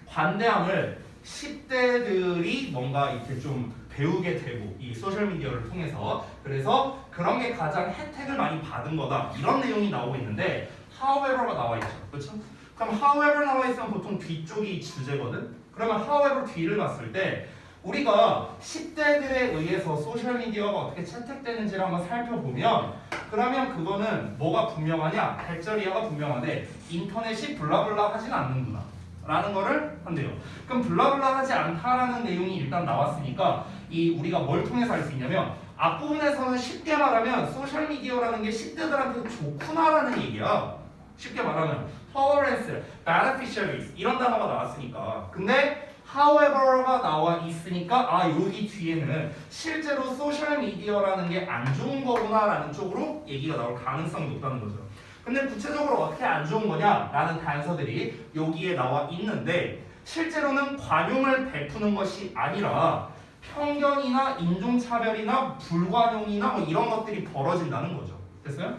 관대함을 10대들이 뭔가 이렇게 좀 배우게 되고 이 소셜미디어를 통해서 그래서 그런 게 가장 혜택을 많이 받은 거다 이런 내용이 나오고 있는데 however가 나와 있죠. 그렇죠? 그럼 however 나와 있으면 보통 뒤쪽이 주제거든? 그러면 however 뒤를 봤을 때 우리가 10대들에 의해서 소셜미디어가 어떻게 채택되는지를 한번 살펴보면 그러면 그거는 뭐가 분명하냐? 백절이어가 분명한데 인터넷이 블라블라 하진 않는구나 라는 거를 한대요. 그럼 블라블라 하지 않다라는 내용이 일단 나왔으니까 이 우리가 뭘 통해서 알 수 있냐면 앞부분에서는 쉽게 말하면 소셜미디어라는 게 10대들한테 좋구나라는 얘기야. 쉽게 말하면 tolerance, beneficiaries 이런 단어가 나왔으니까 근데 however가 나와 있으니까 아 여기 뒤에는 실제로 소셜미디어라는 게 안 좋은 거구나라는 쪽으로 얘기가 나올 가능성이 높다는 거죠. 근데 구체적으로 어떻게 안 좋은 거냐라는 단서들이 여기에 나와 있는데 실제로는 관용을 베푸는 것이 아니라 편견이나 인종차별이나 불관용이나 뭐 이런 것들이 벌어진다는 거죠. 됐어요?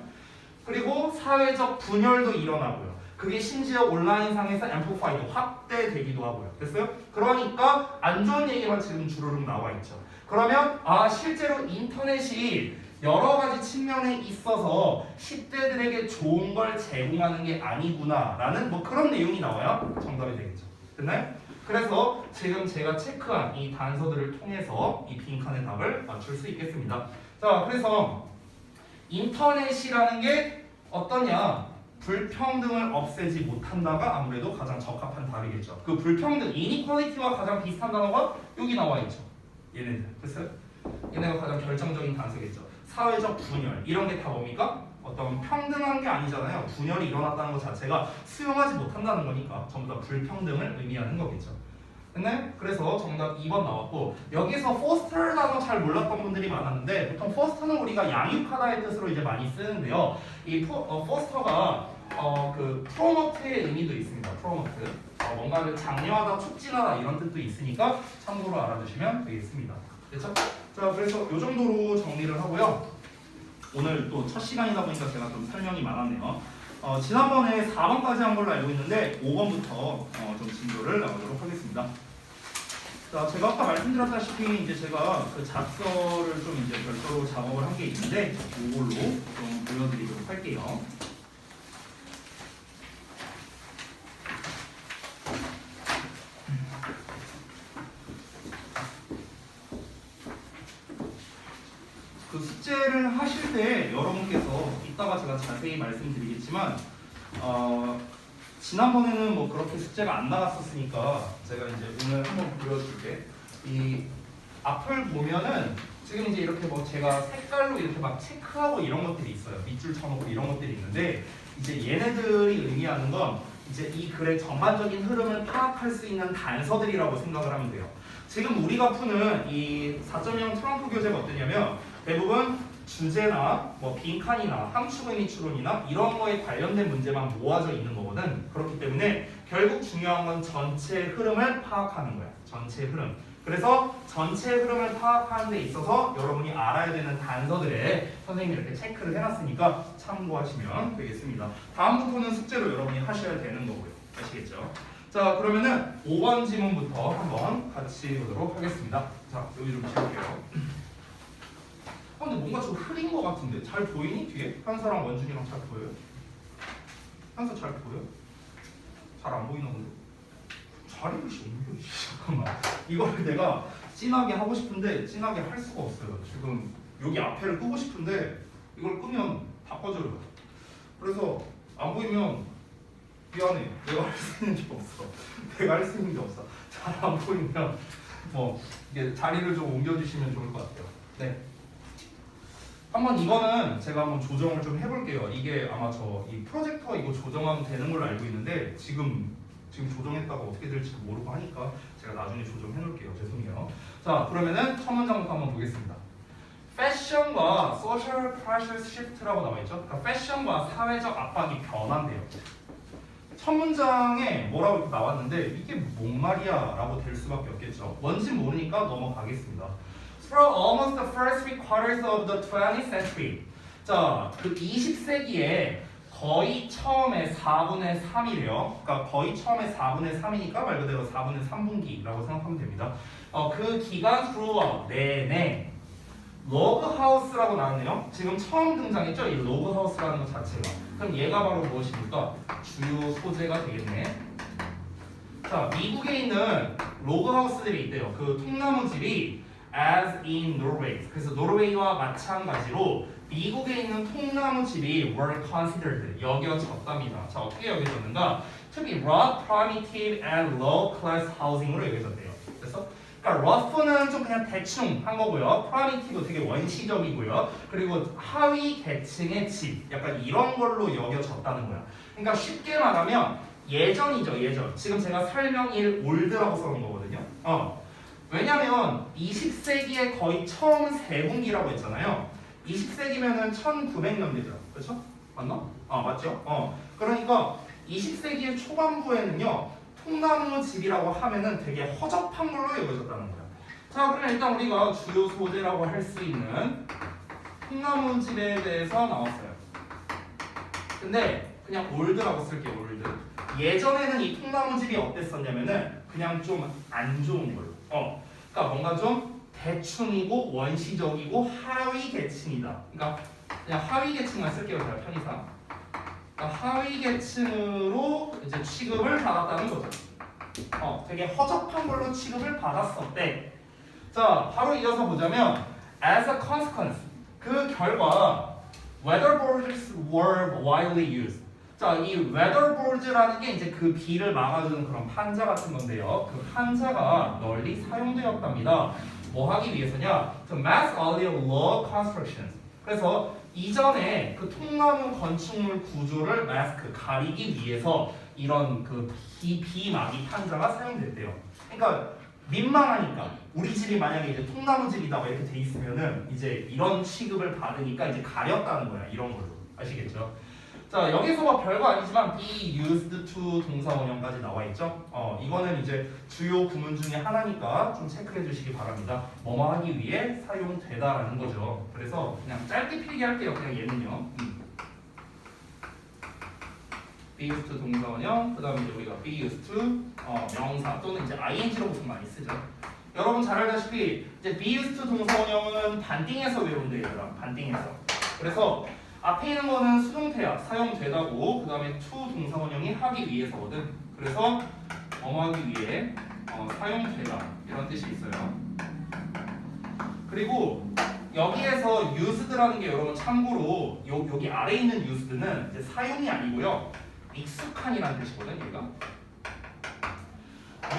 그리고 사회적 분열도 일어나고요. 그게 심지어 온라인상에서 amplify도 확대되기도 하고요. 됐어요? 그러니까 안 좋은 얘기만 지금 주르륵 나와 있죠. 그러면 아 실제로 인터넷이 여러 가지 측면에 있어서 10대들에게 좋은 걸 제공하는 게 아니구나라는 뭐 그런 내용이 나와야 정답이 되겠죠. 됐나요? 그래서 지금 제가 체크한 이 단서들을 통해서 이 빈칸의 답을 맞출 수 있겠습니다. 자, 그래서 인터넷이라는 게 어떠냐? 불평등을 없애지 못한다가 아무래도 가장 적합한 답이겠죠. 그 불평등, inequality와 가장 비슷한 단어가 여기 나와 있죠. 얘네들, 됐어요? 얘네가 가장 결정적인 단서겠죠. 사회적 분열, 이런 게 다 뭡니까? 어떤 평등한 게 아니잖아요. 분열이 일어났다는 것 자체가 수용하지 못한다는 거니까 전부 다 불평등을 의미하는 거겠죠. 됐나요? 그래서 정답 2번 나왔고 여기서 foster 단어 잘 몰랐던 분들이 많았는데 보통 foster는 우리가 양육하다의 뜻으로 이제 많이 쓰는데요. 이 foster가 그 promote의 의미도 있습니다. promote 뭔가를 장려하다, 촉진하다 이런 뜻도 있으니까 참고로 알아두시면 되겠습니다. 됐죠? 자, 그래서 이 정도로 정리를 하고요. 오늘 또 첫 시간이다 보니까 제가 좀 설명이 많았네요. 지난번에 4번까지 한 걸로 알고 있는데 5번부터 좀 진도를 나가도록 하겠습니다. 자, 제가 아까 말씀드렸다시피 이제 제가 그 작서를 좀 이제 별도로 작업을 한 게 있는데 이걸로 좀 보여드리도록 할게요. 그 숙제를 하실 때 여러분께서 이따가 제가 자세히 말씀드리겠지만 지난번에는 뭐 그렇게 숙제가 안 나갔었으니까 제가 이제 오늘 한번 보여줄게. 이 앞을 보면은 지금 이제 이렇게 뭐 제가 색깔로 이렇게 막 체크하고 이런 것들이 있어요. 밑줄 쳐놓고 이런 것들이 있는데 이제 얘네들이 의미하는 건 이제 이 글의 전반적인 흐름을 파악할 수 있는 단서들이라고 생각을 하면 돼요. 지금 우리가 푸는 이 4.0 트럼프 교재가 어떠냐면 대부분 주제나 뭐 빈칸이나 함축 의미 추론이나 이런 거에 관련된 문제만 모아져 있는 거거든. 그렇기 때문에 결국 중요한 건 전체 흐름을 파악하는 거야. 전체 흐름. 그래서 전체 흐름을 파악하는 데 있어서 여러분이 알아야 되는 단서들에 선생님이 이렇게 체크를 해놨으니까 참고하시면 되겠습니다. 다음부터는 숙제로 여러분이 하셔야 되는 거고요. 아시겠죠? 자, 그러면은 5번 지문부터 한번 같이 보도록 하겠습니다. 자, 여기 좀 지울게요. 근데 뭔가 좀 흐린 것 같은데 잘 보이니 뒤에? 한사랑 원준이랑 잘 보여요? 한사 잘 보여? 잘 안 보이나 본데? 자리를 씨 옮겨. 잠깐만. 이거를 내가 진하게 하고 싶은데 진하게 할 수가 없어요. 지금 여기 앞에를 끄고 싶은데 이걸 끄면 다 꺼져요. 그래서 안 보이면 미안해. 내가 할 수 있는 게 없어. 내가 할 수 있는 게 없어. 잘 안 보이면 뭐 이게 자리를 좀 옮겨주시면 좋을 것 같아요. 네. 한번 이거는 제가 한번 조정을 좀 해볼게요. 이게 아마 저 이 프로젝터 이거 조정하면 되는 걸로 알고 있는데 지금 조정했다가 어떻게 될지 모르고 하니까 제가 나중에 조정해 놓을게요. 죄송해요. 자, 그러면은 첫 문장부터 한번 보겠습니다. 패션과 social pressure shift라고 나와 있죠. 그러니까 패션과 사회적 압박이 변한대요. 첫 문장에 뭐라고 이렇게 나왔는데 이게 뭔 말이야 라고 될 수밖에 없겠죠. 뭔진 모르니까 넘어가겠습니다. Through almost the first 3 quarters of the 20th century. 자, 그 20세기에 거의 처음에 4분의 3이래요. 그러니까 거의 처음에 4분의 3이니까 말 그대로 4분의 3분기라고 생각하면 됩니다. 그 기간 throughout 내내 로그하우스라고 나왔네요. 지금 처음 등장했죠? 이 로그하우스라는 것 자체가. 그럼 얘가 바로 무엇입니까? 주요 소재가 되겠네. 자, 미국에 있는 로그하우스들이 있대요. 그 통나무집이 as in Norway. 그래서 노르웨이와 마찬가지로 미국에 있는 통나무집이 were considered 여겨졌답니다. 자, 어떻게 여겨졌는가? To be rough, primitive, and low class housing으로 여겨졌대요. 그래서 그러니까 rough는 좀 그냥 대충 한 거고요. primitive 되게 원시적이고요. 그리고 하위 계층의 집, 약간 이런 걸로 여겨졌다는 거야. 그러니까 쉽게 말하면 예전이죠, 예전. 지금 제가 설명일 올드라고 써놓은 거거든요. 왜냐면 20세기의 거의 처음 세 분기라고 했잖아요. 20세기면은 1900년대죠. 그렇죠? 맞나? 맞죠? 그러니까 20세기의 초반부에는요. 통나무 집이라고 하면은 되게 허접한 걸로 여겨졌다는 거야. 자, 그럼 일단 우리가 주요 소재라고 할 수 있는 통나무 집에 대해서 나왔어요. 근데 그냥 올드라고 쓸게요, 올드. 예전에는 이 통나무 집이 어땠었냐면은 그냥 좀 안 좋은 걸로. 그러니까 뭔가 좀 대충이고 원시적이고 하위 계층이다. 그러니까 그냥 하위 계층만 쓸게요, 제가 편의상. 그러니까 하위 계층으로 이제 취급을 받았다는 거죠. 되게 허접한 걸로 취급을 받았었대. 자, 바로 이어서 보자면 as a consequence 그 결과 weatherboards were widely used. 자, 이 weatherboards라는 게 이제 그 비를 막아주는 그런 판자 같은 건데요. 그 판자가 널리 사용되었답니다. 뭐 하기 위해서냐? To mask earlier low constructions. 그래서 이전에 그 통나무 건축물 구조를 마스크 가리기 위해서 이런 그 비막이 판자가 사용됐대요. 그러니까 민망하니까 우리 집이 만약에 이제 통나무 집이다 이렇게 돼 있으면은 이제 이런 취급을 받으니까 이제 가렸다는 거야. 이런 걸로 아시겠죠? 자, 여기서 뭐 별거 아니지만 be used to 동사 원형까지 나와 있죠. 이거는 이제 주요 구문 중에 하나니까 좀 체크해 주시기 바랍니다. 뭐뭐 하기 위해 사용되다라는 거죠. 그래서 그냥 짧게 필기할게요. 그냥 얘는요. be used to 동사 원형, 그다음에 이제 우리가 be used to 명사 또는 이제 ing로 보통 많이 쓰죠. 여러분 잘 알다시피 이제 be used to 동사 원형은 반띵해서 외운대 얘들아. 반띵해서. 그래서 앞에 있는 거는 수동태야 사용되다고, 그 다음에 to 동사 원형이 하기 위해서거든. 그래서 하기 위해 사용되다 이런 뜻이 있어요. 그리고 여기에서 used라는 게 여러분 참고로 여기 아래에 있는 used는 이제 사용이 아니고요. 익숙한이라는 뜻이거든. 얘가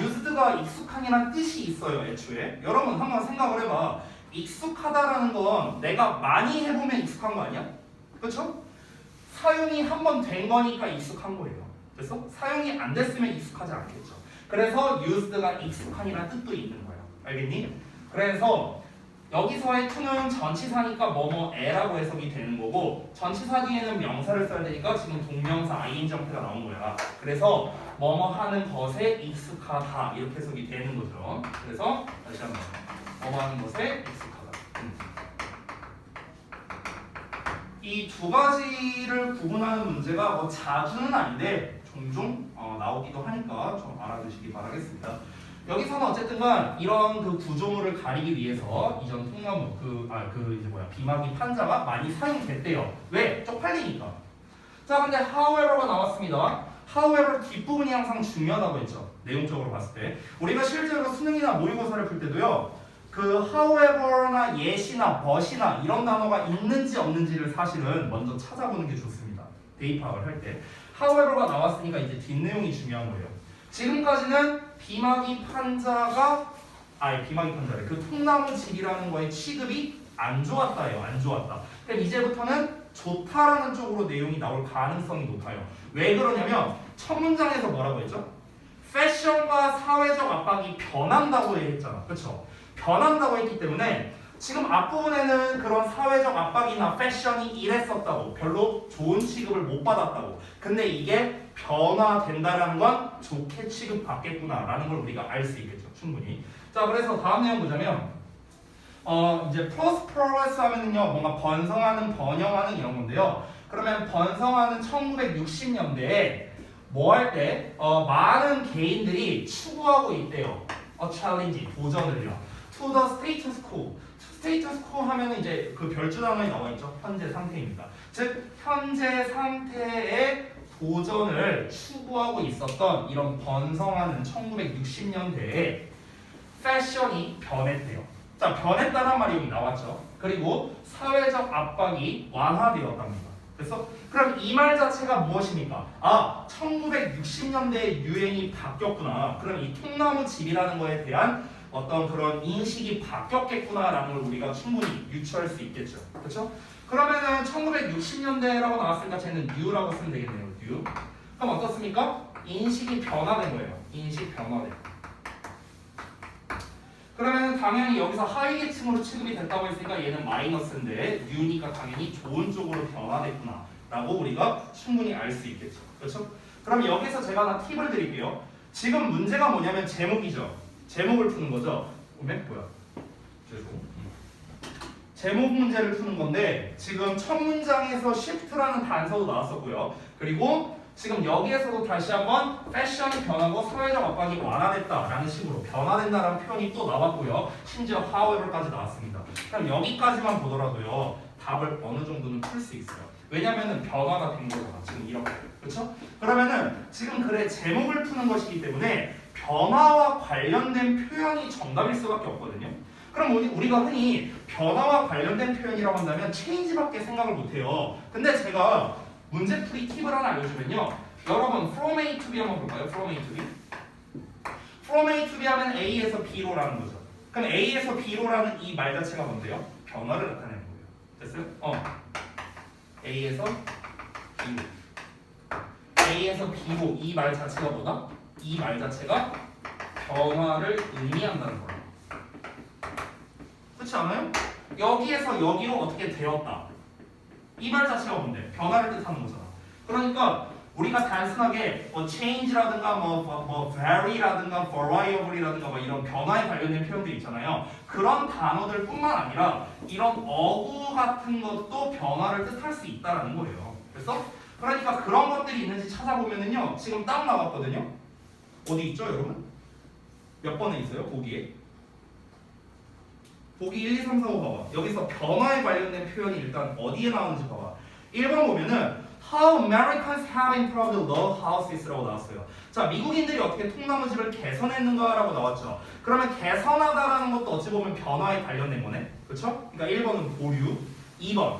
used가 익숙한이라는 뜻이 있어요. 애초에 여러분 한번 생각을 해봐. 익숙하다라는 건 내가 많이 해보면 익숙한 거 아니야? 그렇죠? 사용이 한 번 된 거니까 익숙한 거예요. 그래서 사용이 안 됐으면 익숙하지 않겠죠. 그래서 used가 익숙한이라는 뜻도 있는 거예요. 알겠니? 그래서 여기서의 to는 전치사니까 뭐뭐에라고 해석이 되는 거고, 전치사 뒤에는 명사를 써야 되니까 지금 동명사 ing 형태가 나온 거야. 그래서 뭐뭐 하는 것에 익숙하다 이렇게 해석이 되는 거죠. 그래서 다시 한번 뭐뭐 하는 것에 익숙하다. 이 두 가지를 구분하는 문제가 뭐 자주는 아닌데 종종 나오기도 하니까 좀 알아두시기 바라겠습니다. 여기서는 어쨌든간 이런 그 구조물을 가리기 위해서 이전 통나무 비막이 판자가 많이 사용됐대요. 왜? 쪽팔리니까. 자, 근데 however가 나왔습니다. however 뒷부분이 항상 중요하다고 했죠. 내용적으로 봤을 때 우리가 실제로 수능이나 모의고사를 풀 때도요. 그 however나 yet이나 but이나 이런 단어가 있는지 없는지를 사실은 먼저 찾아보는 게 좋습니다. 대입학을 할 때. however가 나왔으니까 이제 뒷내용이 중요한 거예요. 지금까지는 비막이 판자가 그 통나무 집이라는 거의 취급이 안 좋았다예요. 안 좋았다. 그럼 이제부터는 좋다라는 쪽으로 내용이 나올 가능성이 높아요. 왜 그러냐면 첫 문장에서 뭐라고 했죠? 패션과 사회적 압박이 변한다고 했잖아. 그렇죠? 변한다고 했기 때문에 지금 앞부분에는 그런 사회적 압박이나 패션이 이랬었다고, 별로 좋은 취급을 못 받았다고. 근데 이게 변화된다라는 건 좋게 취급받겠구나라는 걸 우리가 알 수 있겠죠. 충분히. 자, 그래서 다음 내용 보자면 이제 prosperous 하면은요 뭔가 번성하는, 번영하는 이런 건데요. 그러면 번성하는 1960년대에 뭐 할 때 많은 개인들이 추구하고 있대요. challenge 도전을요. to the status quo. status quo 하면은 이제 그 별주 단어에 나와 있죠. 현재 상태입니다. 즉 현재 상태의 도전을 추구하고 있었던 이런 번성하는 1960년대에 패션이 변했대요. 자, 변했다는 말이 여기 나왔죠. 그리고 사회적 압박이 완화되었답니다. 그래서 그럼 이 말 자체가 무엇입니까? 아, 1960년대의 유행이 바뀌었구나. 그럼 이 통나무집이라는 거에 대한 어떤 그런 인식이 바뀌었겠구나라는 걸 우리가 충분히 유추할 수 있겠죠. 그렇죠? 그러면은 1960년대라고 나왔으니까 쟤는 new라고 쓰면 되겠네요. new. 그럼 어떻습니까? 인식이 변화된 거예요. 인식 변화된. 그러면 당연히 여기서 하위 계층으로 취급이 됐다고 했으니까 얘는 마이너스인데 new니까 당연히 좋은 쪽으로 변화됐구나 라고 우리가 충분히 알 수 있겠죠. 그렇죠? 그럼 여기서 제가 하나 팁을 드릴게요. 지금 문제가 뭐냐면 제목이죠. 제목을 푸는 거죠. 뭐야? 죄송. 제목 문제를 푸는 건데 지금 첫 문장에서 shift라는 단서도 나왔었고요. 그리고 지금 여기에서도 다시 한번 패션이 변하고 사회적 압박이 완화됐다라는 식으로 변화된다라는 표현이 또 나왔고요. 심지어 however까지 나왔습니다. 그럼 여기까지만 보더라도요. 답을 어느 정도는 풀 수 있어요. 왜냐면은 변화가 된 거잖아. 지금 이렇게. 그렇죠? 그러면은 지금 글의 제목을 푸는 것이기 때문에 변화와 관련된 표현이 정답일 수밖에 없거든요. 그럼 우리가 흔히 변화와 관련된 표현이라고 한다면 change밖에 생각을 못해요. 근데 제가 문제풀이 팁을 하나 알려주면요. 여러분 from A to B 한번 볼까요? from A to B. from A to B 하면 A에서 B로라는 거죠. 그럼 A에서 B로라는 이 말 자체가 뭔데요? 변화를 나타내는 거예요. 됐어요? A에서 B로. A에서 B로 이 말 자체가 뭐다? 이 말 자체가 변화를 의미한다는 거예요. 그렇지 않아요? 여기에서 여기로 어떻게 되었다. 이 말 자체가 뭔데? 변화를 뜻하는 거잖아. 그러니까 우리가 단순하게 뭐 change라든가 뭐 vary라든가 variable이라든가 뭐 이런 변화에 관련된 표현들 있잖아요. 그런 단어들뿐만 아니라 이런 어구 같은 것도 변화를 뜻할 수 있다라는 거예요. 그래서 그러니까 그런 것들이 있는지 찾아보면은요. 지금 딱 나왔거든요. 어디 있죠, 여러분? 몇 번에 있어요? 보기에? 보기 1, 2, 3, 4, 5 봐봐. 여기서 변화에 관련된 표현이 일단 어디에 나오는지 봐봐. 1번 보면은 How Americans have improved log houses라고 나왔어요. 자, 미국인들이 어떻게 통나무집을 개선했는가라고 나왔죠. 그러면 개선하다라는 것도 어찌 보면 변화에 관련된 거네. 그렇죠? 그러니까 1번은 보류, 2번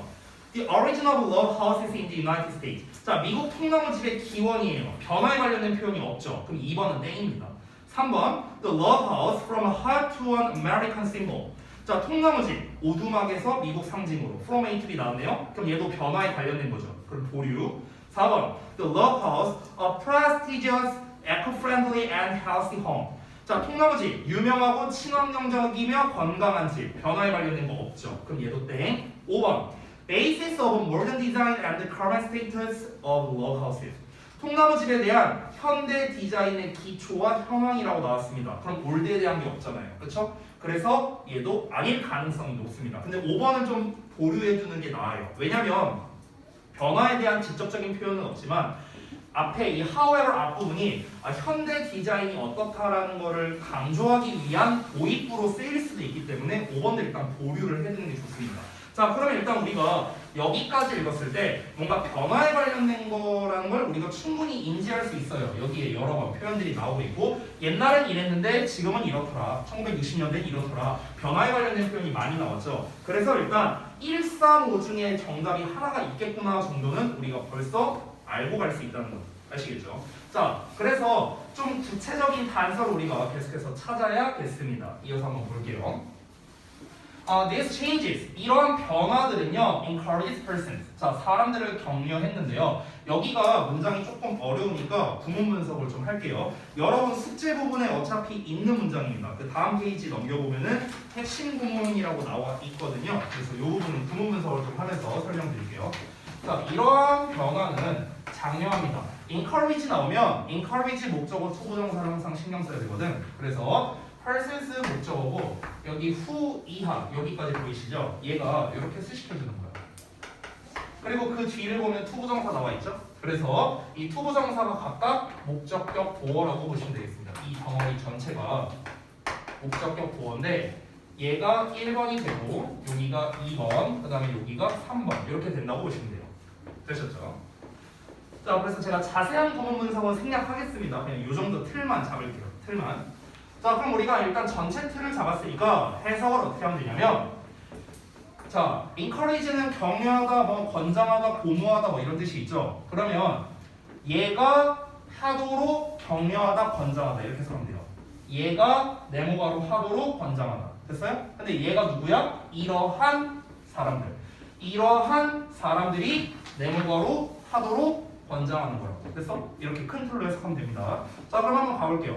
The origin of log houses in the United States. 자, 미국 통나무집의 기원이에요. 변화에 관련된 표현이 없죠. 그럼 2번은 땡입니다. 3번 The log house from a hut to an American symbol. 자, 통나무집, 오두막에서 미국 상징으로 from A to B 나왔네요. 그럼 얘도 변화에 관련된 거죠. 그럼 보류. 4번 The log house, a prestigious, eco-friendly and healthy home. 자, 통나무집, 유명하고 친환경적이며 건강한 집. 변화에 관련된 거 없죠. 그럼 얘도 땡. 5번 Basis of modern design and the current status of log houses. 통나무집에 대한 현대 디자인의 기초와 현황이라고 나왔습니다. 그럼 올드에 대한 게 없잖아요. 그렇죠? 그래서 얘도 아닐 가능성이 높습니다. 근데 5번은 좀 보류해주는 게 나아요. 왜냐면 변화에 대한 직접적인 표현은 없지만 앞에 이 however 앞부분이 현대 디자인이 어떻다라는 거를 강조하기 위한 도입부로 쓰일 수도 있기 때문에 5번도 일단 보류를 해두는 게 좋습니다. 자, 그러면 일단 우리가 여기까지 읽었을 때 뭔가 변화에 관련된 거라는 걸 우리가 충분히 인지할 수 있어요. 여기에 여러 번 표현들이 나오고 있고 정말은 이랬는데 지금은 이렇더라. 1960년대 이렇더라. 변화에 관련된 표현이 많이 나왔죠. 그래서 일단 1, 3, 5 중에 정답이 하나가 있겠구나 정도는 우리가 벌써 알고 갈 수 있다는 거 아시겠죠? 자, 그래서 좀 구체적인 단서를 우리가 계속해서 찾아야겠습니다. 이어서 한번 볼게요. These changes, 이러한 변화들은요, encourage persons. 자, 사람들을 격려했는데요. 여기가 문장이 조금 어려우니까 구문 분석을 좀 할게요. 여러분 숙제 부분에 어차피 있는 문장입니다. 그 다음 페이지 넘겨보면은 핵심 구문이라고 나와 있거든요. 그래서 이 부분은 구문 분석을 좀 하면서 설명드릴게요. 자, 이러한 변화는 장려합니다. encourage 나오면 encourage 목적어 초보정사를 항상 신경 써야 되거든. 그래서 persons 목적어고 여기 who 이하 여기까지 보이시죠? 얘가 이렇게 수식해주는 거야. 그리고 그 뒤를 보면 투부정사 나와 있죠. 그래서 이 투부정사가 각각 목적격 보어라고 보시면 되겠습니다. 이 덩어리 전체가 목적격 보어인데 얘가 1번이 되고 여기가 2번, 그 다음에 여기가 3번 이렇게 된다고 보시면 돼요. 되셨죠? 자, 그래서 제가 자세한 구문 분석은 생략하겠습니다. 그냥 이 정도 틀만 잡을게요. 틀만. 자, 그럼 우리가 일단 전체 틀을 잡았으니까 해석을 어떻게 하면 되냐면, 자, encourage는 격려하다, 뭐 권장하다, 고무하다 뭐 이런 뜻이 있죠. 그러면 얘가 하도록 격려하다, 권장하다 이렇게 해석하면 돼요. 얘가 네모가로 하도록 권장하다. 됐어요? 근데 얘가 누구야? 이러한 사람들. 이러한 사람들이 네모가로 하도록 권장하는 거야. 됐어? 이렇게 큰 틀로 해석하면 됩니다. 자, 그럼 한번 가볼게요.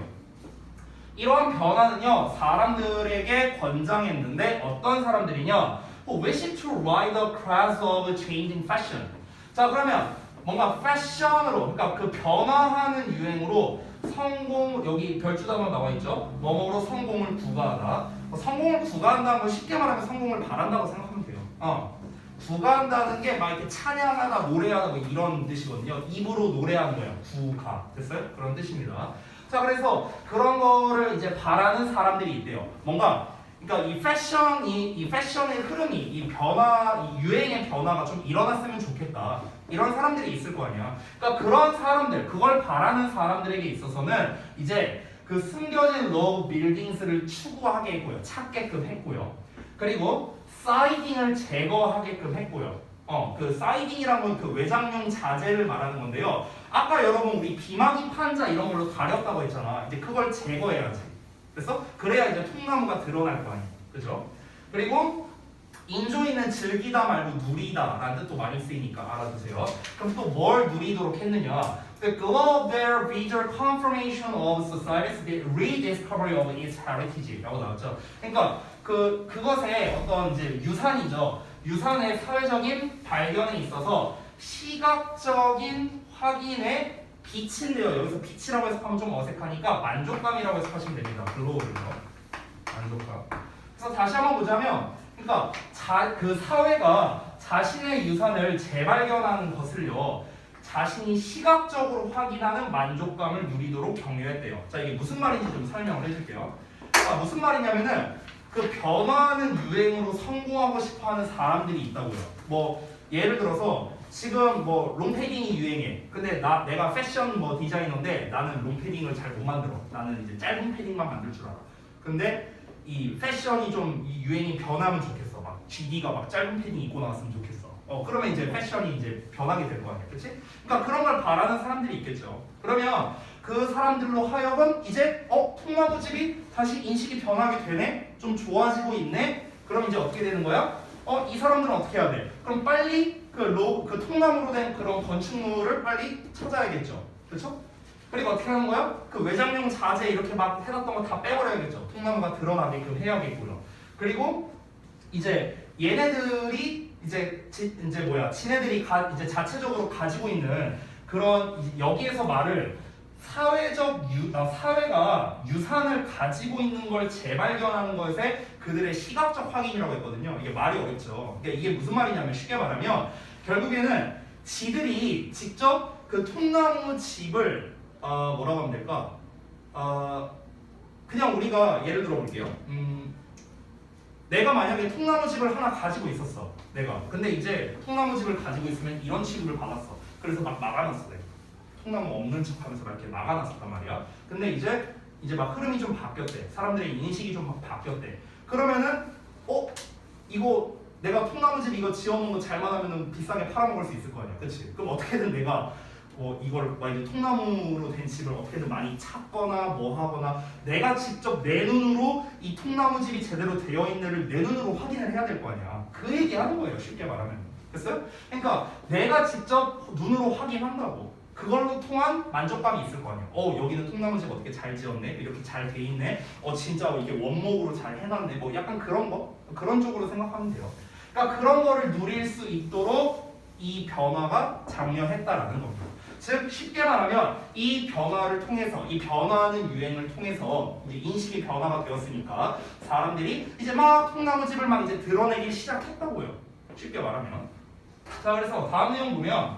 이러한 변화는요, 사람들에게 권장했는데 어떤 사람들이냐? Who wish to ride the crowds of changing fashion. 자, 그러면 뭔가 패션으로, 그러니까 그 변화하는 유행으로 성공, 여기 별주단으로 나와 있죠? 뭐뭐로 성공을 구가하다. 성공을 구가한다는 건 쉽게 말하면 성공을 바란다고 생각하면 돼요. 구가한다는 게 막 이렇게 찬양하다, 노래하다 뭐 이런 뜻이거든요. 입으로 노래하는 거예요. 구가. 됐어요? 그런 뜻입니다. 자, 그래서 그런 거를 이제 바라는 사람들이 있대요. 뭔가, 그러니까 이 패션의 흐름이, 이 변화, 이 유행의 변화가 좀 일어났으면 좋겠다. 이런 사람들이 있을 거 아니야. 그러니까 그런 사람들, 그걸 바라는 사람들에게 있어서는 이제 그 숨겨진 러브 빌딩스를 추구하게 했고요. 찾게끔 했고요. 그리고 사이딩을 제거하게끔 했고요. 그 사이딩이란 건 그 외장용 자재를 말하는 건데요. 아까 여러분 우리 비마기 판자 이런 걸로 가렸다고 했잖아. 이제 그걸 제거해야지. 그래서 그래야 이제 통나무가 드러날 거 아니야. 그죠? 그리고 인조이는 즐기다 말고 누리다 라는 뜻도 많이 쓰이니까 알아두세요. 그럼 또 뭘 누리도록 했느냐? The global their visual confirmation of society's rediscovery of its heritage 라고 나왔죠. 그러니까 그것의 어떤 이제 유산이죠. 유산의 사회적인 발견에 있어서 시각적인 확인에 빛인데요. 여기서 빛이라고 해석하면 좀 어색하니까 만족감이라고 해석하시면 됩니다. 글로벌에서 만족감. 그래서 다시 한번 보자면, 그러니까 그 사회가 자신의 유산을 재발견하는 것을요, 자신이 시각적으로 확인하는 만족감을 누리도록 격려했대요. 자, 이게 무슨 말인지 좀 설명을 해줄게요. 무슨 말이냐면은 그 변화하는 유행으로 성공하고 싶어하는 사람들이 있다고요. 뭐 예를 들어서 지금 뭐 롱패딩이 유행해. 근데 내가 패션 뭐 디자이너인데 나는 롱패딩을 잘 못 만들어. 나는 이제 짧은 패딩만 만들 줄 알아. 근데 이 패션이 좀 이 유행이 변하면 좋겠어. 막 GD가 막 짧은 패딩 입고 나왔으면 좋겠어. 그러면 이제 패션이 이제 변하게 될 거 아니야, 그렇지? 그러니까 그런 걸 바라는 사람들이 있겠죠. 그러면 그 사람들로 하여금 이제 통나무집이 다시 인식이 변하게 되네, 좀 좋아지고 있네. 그럼 이제 어떻게 되는 거야? 이 사람들은 어떻게 해야 돼? 그럼 빨리 그 통나무로 된 그런 건축물을 빨리 찾아야겠죠, 그렇죠? 그리고 어떻게 하는 거야? 그 외장용 자재 이렇게 막 해놨던 거 다 빼버려야겠죠. 통나무가 드러나게끔 해야겠고요. 그리고 이제 얘네들이 지네들이 이제 자체적으로 가지고 있는 그런 여기에서 말을 사회가 유산을 가지고 있는 걸 재발견하는 것에 그들의 시각적 확인이라고 했거든요. 이게 말이 어렵죠. 그러니까 이게 무슨 말이냐면 쉽게 말하면 결국에는 지들이 직접 그 통나무 집을 뭐라고 하면 될까? 그냥 우리가 예를 들어 볼게요. 내가 만약에 통나무집을 하나 가지고 있었어. 근데 이제 통나무집을 가지고 있으면 이런 취급을 받았어. 그래서 막 막아놨어. 내가. 통나무 없는 척하면서 막 이렇게 막아놨었단 말이야. 근데 이제 막 흐름이 좀 바뀌었대. 사람들의 인식이 좀 막 바뀌었대. 그러면은 이거 내가 통나무집 이거 지어놓은 거 잘만 하면은 비싸게 팔아먹을 수 있을 거 아니야. 그렇지? 그럼 어떻게든 내가 이걸 이제 통나무로 된 집을 어떻게든 많이 찾거나 뭐 하거나 내가 직접 내 눈으로 이 통나무집이 제대로 되어 있는지를 내 눈으로 확인을 해야 될 거 아니야. 그 얘기 하는 거예요. 쉽게 말하면. 됐어요? 그러니까 내가 직접 눈으로 확인한다고. 그걸로 통한 만족감이 있을 거 아니야. 여기는 통나무집 어떻게 잘 지었네. 이렇게 잘 돼 있네. 진짜 이게 원목으로 잘 해놨네. 뭐 약간 그런 거? 그런 쪽으로 생각하면 돼요. 그러니까 그런 거를 누릴 수 있도록 이 변화가 장려했다라는 겁니다. 즉 쉽게 말하면 이 변화를 통해서 이 변화하는 유행을 통해서 이제 인식이 변화가 되었으니까 사람들이 이제 막 통나무집을 막 이제 드러내기 시작했다고요. 쉽게 말하면. 자, 그래서 다음 내용 보면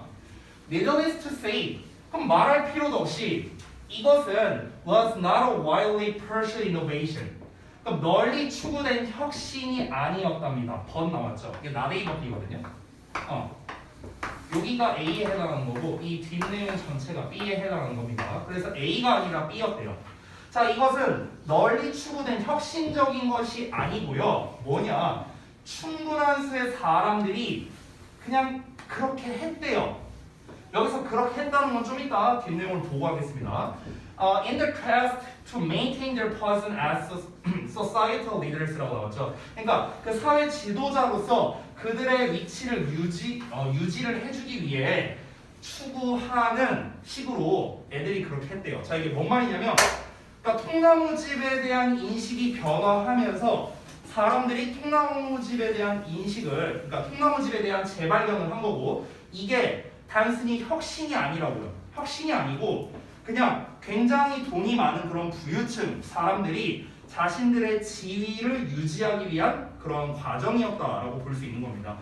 needless to say 그럼 말할 필요도 없이 이것은 was not a widely pursued innovation. 그럼 널리 추구된 혁신이 아니었답니다. 번 나왔죠. 이게 not A 버티거든요. 여기가 A에 해당하는 거고 이 뒷내용 전체가 B에 해당하는 겁니다. 그래서 A가 아니라 B였대요. 자, 이것은 널리 추구된 혁신적인 것이 아니고요. 뭐냐? 충분한 수의 사람들이 그냥 그렇게 했대요. 여기서 그렇게 했다는 건 좀 이따 뒷내용을 보고 하겠습니다. In the quest to maintain their position as societal leaders라고 나왔죠. 그러니까 그 사회 지도자로서 그들의 위치를 유지를 해주기 위해 추구하는 식으로 애들이 그렇게 했대요. 자, 이게 뭔 말이냐면, 그러니까 통나무집에 대한 인식이 변화하면서 사람들이 통나무집에 대한 인식을, 그러니까 통나무집에 대한 재발견을 한 거고, 이게 단순히 혁신이 아니라고요. 혁신이 아니고 그냥 굉장히 돈이 많은 그런 부유층 사람들이 자신들의 지위를 유지하기 위한 그런 과정이었다라고 볼 수 있는 겁니다.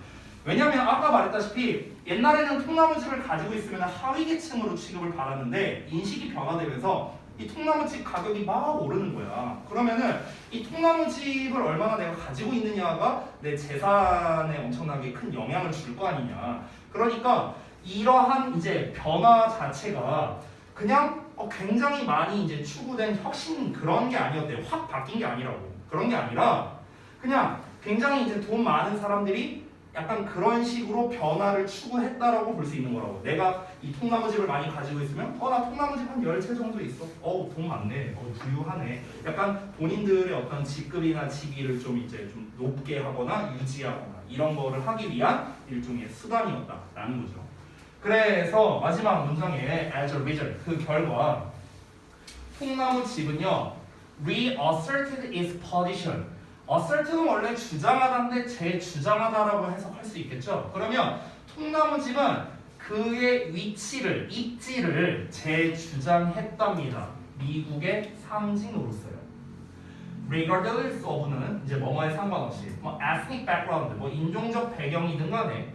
왜냐하면 아까 말했다시피 옛날에는 통나무집을 가지고 있으면 하위 계층으로 취급을 받았는데 인식이 변화되면서 이 통나무집 가격이 막 오르는 거야. 그러면은 이 통나무집을 얼마나 내가 가지고 있느냐가 내 재산에 엄청나게 큰 영향을 줄 거 아니냐. 그러니까 이러한 이제 변화 자체가 그냥 굉장히 많이 이제 추구된 혁신 그런 게 아니었대요. 확 바뀐 게 아니라고. 그런 게 아니라 그냥 굉장히 이제 돈 많은 사람들이 약간 그런 식으로 변화를 추구했다라고 볼 수 있는 거라고. 내가 이 통나무집을 많이 가지고 있으면 나 통나무집 한 10채 정도 있어. 돈 많네. 부유하네. 약간 본인들의 어떤 직급이나 직위를 좀 이제 좀 높게 하거나 유지하거나 이런 거를 하기 위한 일종의 수단이었다라는 거죠. 그래서 마지막 문장에 as a result 그 결과 통나무집은요 reasserted its position. assert는 원래 주장하다인데 재주장하다라고 해석할 수 있겠죠. 그러면 통나무집은 그의 위치를 입지를 재주장했답니다. 미국의 상징으로서요. regardless of는 이제 뭐뭐에 상관없이 ethnic background 인종적 배경이든 간에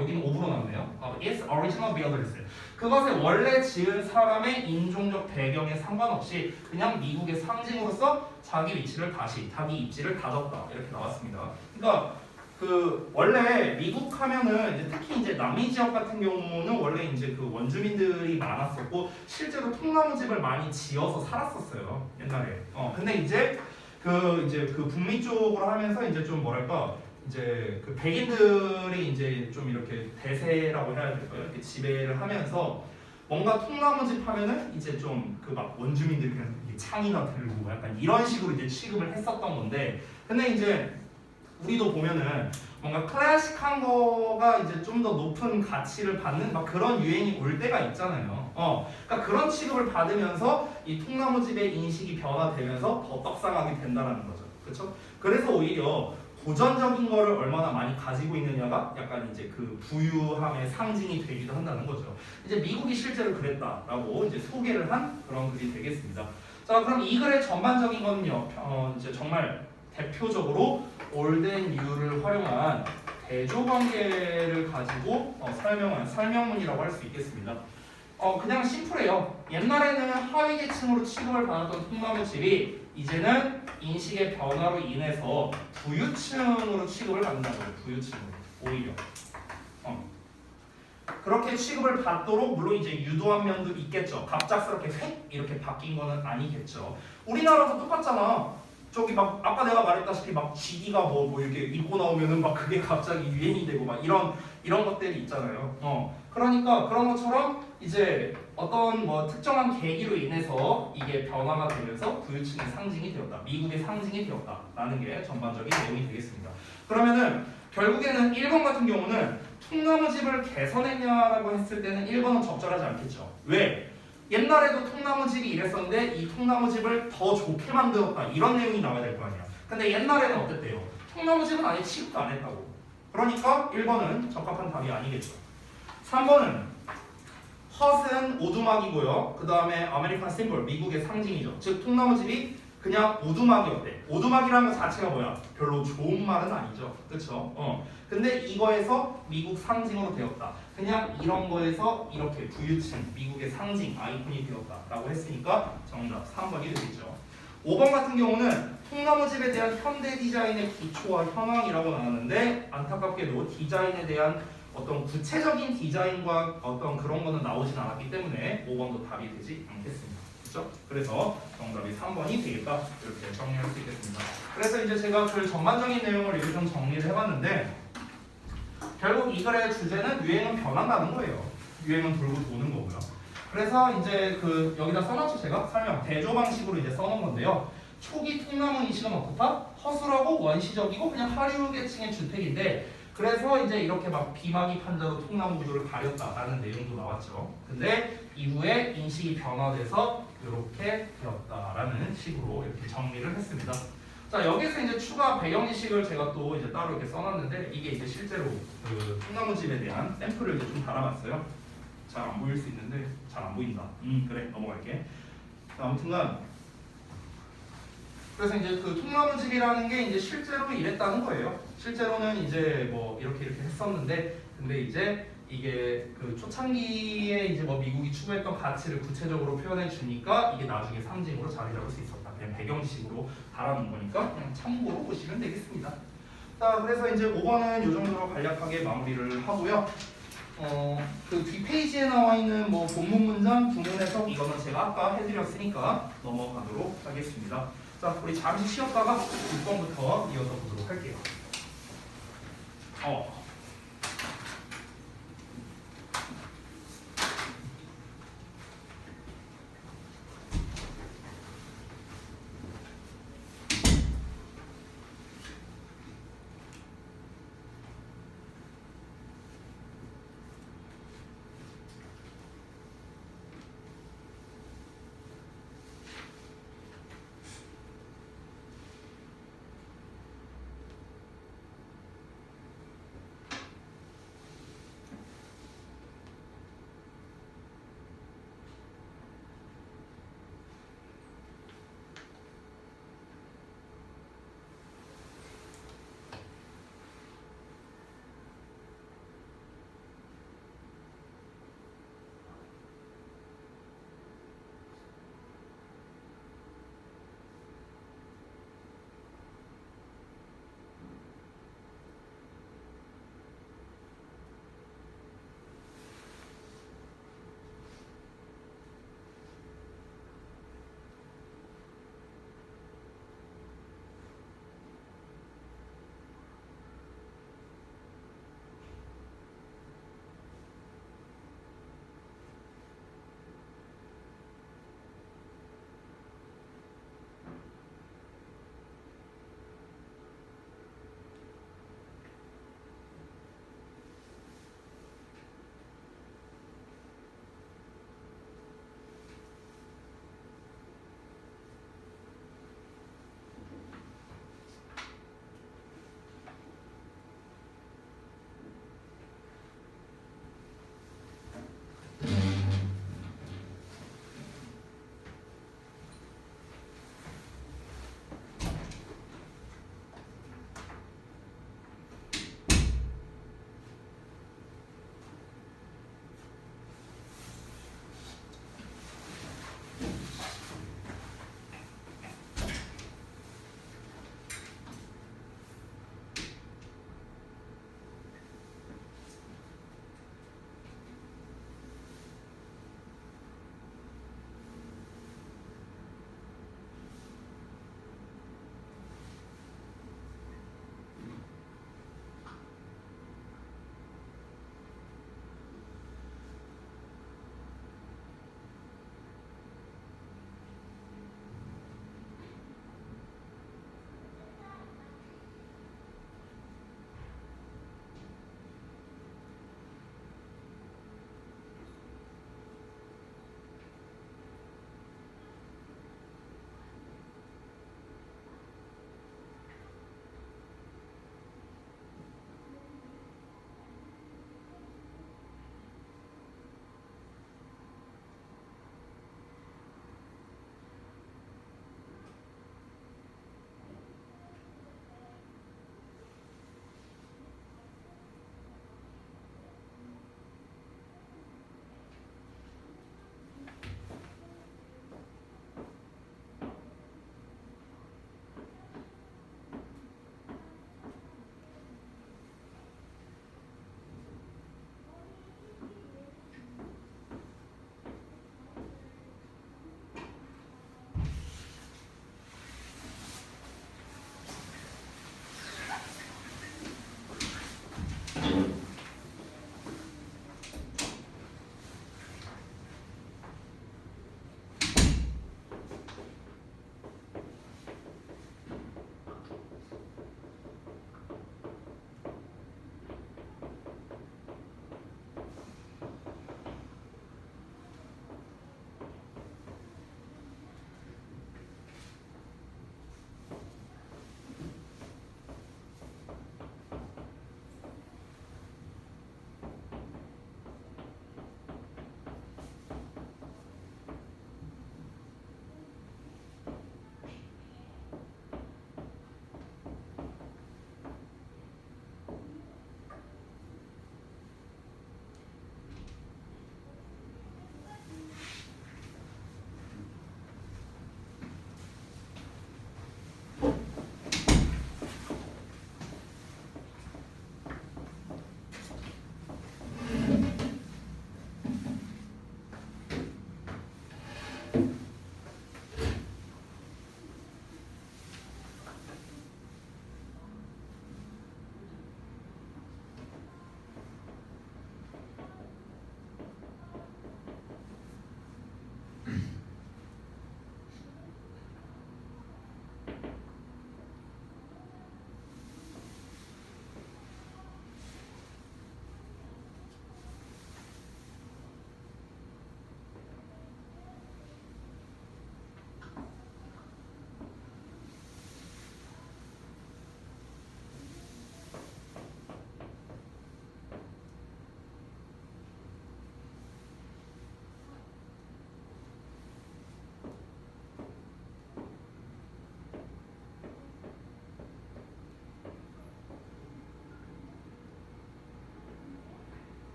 여기는 of로 나오네요. its original builders 그것의 원래 지은 사람의 인종적 배경에 상관없이 그냥 미국의 상징으로서 자기 위치를 다시 자기 입지를 다졌다 이렇게 나왔습니다. 그러니까 그 원래 미국 하면은 이제 특히 이제 남미 지역 같은 경우는 원래 이제 그 원주민들이 많았었고 실제로 통나무집을 많이 지어서 살았었어요 옛날에. 근데 이제 그 북미 쪽으로 하면서 이제 좀 뭐랄까 이제 그 백인들이 이제 좀 이렇게 대세라고 해야 될까요? 이렇게 지배를 하면서 뭔가 통나무집 하면은 이제 좀 그 막 원주민들이 그냥 창이나 들고 약간 이런 식으로 이제 취급을 했었던 건데 근데 이제 우리도 보면은 뭔가 클래식한 거가 이제 좀 더 높은 가치를 받는 막 그런 유행이 올 때가 있잖아요. 그러니까 그런 취급을 받으면서 이 통나무집의 인식이 변화되면서 더 떡상하게 된다는 거죠. 그렇죠? 그래서 오히려 고전적인 거를 얼마나 많이 가지고 있느냐가 약간 이제 그 부유함의 상징이 되기도 한다는 거죠. 이제 미국이 실제로 그랬다라고 이제 소개를 한 그런 글이 되겠습니다. 자, 그럼 이 글의 전반적인 거는요, 이제 정말 대표적으로 올덴 유를 활용한 대조관계를 가지고 설명한 설명문이라고 할 수 있겠습니다. 그냥 심플해요. 옛날에는 하위 계층으로 취급을 받았던 통나무집이 이제는 인식의 변화로 인해서 부유층으로 취급을 받는다는 거예요. 부유층으로 오히려. 그렇게 취급을 받도록 물론 이제 유도한 면도 있겠죠. 갑작스럽게 휙 이렇게 바뀐 거는 아니겠죠. 우리나라도 똑같잖아. 저기 막 아까 내가 말했다시피 막 GD가 뭐 이렇게 입고 나오면은 막 그게 갑자기 유행이 되고 막 이런 것들이 있잖아요. 그러니까 그런 것처럼 이제 어떤 뭐 특정한 계기로 인해서 이게 변화가 되면서 부유층의 상징이 되었다. 미국의 상징이 되었다라는 게 전반적인 내용이 되겠습니다. 그러면은 결국에는 1번 같은 경우는 통나무집을 개선했냐라고 했을 때는 1번은 적절하지 않겠죠. 왜? 옛날에도 통나무집이 이랬었는데 이 통나무집을 더 좋게 만들었다 이런 내용이 나와야 될 거 아니야. 근데 옛날에는 어땠대요? 통나무집은 아예 취급도 안 했다고. 그러니까 1번은 적합한 답이 아니겠죠. 3번은 헛은 오두막이고요. 그 다음에 아메리칸 심볼 미국의 상징이죠. 즉 통나무집이 그냥 오두막이 어때? 오두막이라는 것 자체가 뭐야? 별로 좋은 말은 아니죠. 그쵸? 근데 이거에서 미국 상징으로 되었다. 그냥 이런 거에서 이렇게 부유층, 미국의 상징, 아이콘이 되었다라고 했으니까 정답 3번이 되겠죠. 5번 같은 경우는 통나무집에 대한 현대 디자인의 기초와 현황이라고 나왔는데 안타깝게도 디자인에 대한 어떤 구체적인 디자인과 어떤 그런 거는 나오진 않았기 때문에 5번도 답이 되지 않겠습니다. 그렇죠? 그래서 정답이 3번이 되겠다. 이렇게 정리할 수 있겠습니다. 그래서 이제 제가 그 전반적인 내용을 이렇게 좀 정리를 해봤는데 결국 이 글의 주제는 유행은 변한다는 거예요. 유행은 돌고 도는 거고요. 그래서 이제 그 여기다 써놨죠. 제가 설명 대조 방식으로 이제 써놓은 건데요. 초기 통나무 인식은 어떻다? 허술하고 원시적이고 그냥 하류 계층의 주택인데 그래서 이제 이렇게 막 비마기 판자로 통나무 구조를 가렸다라는 내용도 나왔죠. 근데 이후에 인식이 변화돼서 이렇게 되었다라는 식으로 이렇게 정리를 했습니다. 자 여기서 이제 추가 배경지식을 제가 또 이제 따로 이렇게 써놨는데 이게 이제 실제로 그 통나무집에 대한 샘플을 이제 좀 달아봤어요. 잘 안 보일 수 있는데 잘 안 보인다. 그래 넘어갈게. 아무튼간 그래서 이제 그 통나무집이라는 게 이제 실제로 이랬다는 거예요. 실제로는 이제 뭐 이렇게 했었는데 근데 이제 이게 그 초창기에 이제 뭐 미국이 추구했던 가치를 구체적으로 표현해 주니까 이게 나중에 상징으로 자리 잡을 수 있었다. 그냥 배경식으로 달아놓은 거니까 그냥 참고로 보시면 되겠습니다. 자 그래서 이제 5번은 이 정도로 간략하게 마무리를 하고요. 그 뒷페이지에 나와 있는 뭐 본문 문장, 구문 해석 이거는 제가 아까 해드렸으니까 넘어가도록 하겠습니다. 자, 우리 잠시 쉬었다가 6번부터 이어서 보도록 할게요.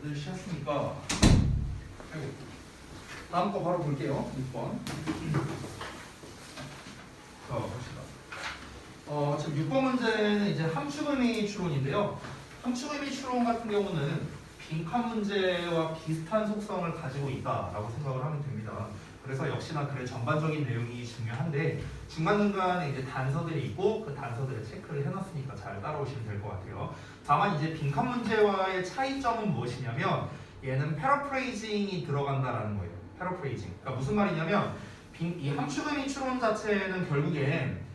다들 쉬었으니까 아이고. 다음 거 바로 볼게요. 6번. 자, 봅시다. 지금 6번 문제는 이제 함축의미 추론인데요. 함축의미 추론 같은 경우는 빈칸 문제와 비슷한 속성을 가지고 있다라고 생각을 하면 됩니다. 그래서 역시나 글의 전반적인 내용이 중요한데 중간중간에 이제 단서들이 있고 그 단서들을 체크를 해놨으니까 잘 따라오시면 될 것 같아요. 다만 이제 빈칸 문제와의 차이점은 무엇이냐면 얘는 패러프레이징이 들어간다라는 거예요. 패러프레이징. 그러니까 무슨 말이냐면 이 함축의미 추론 자체는 결국엔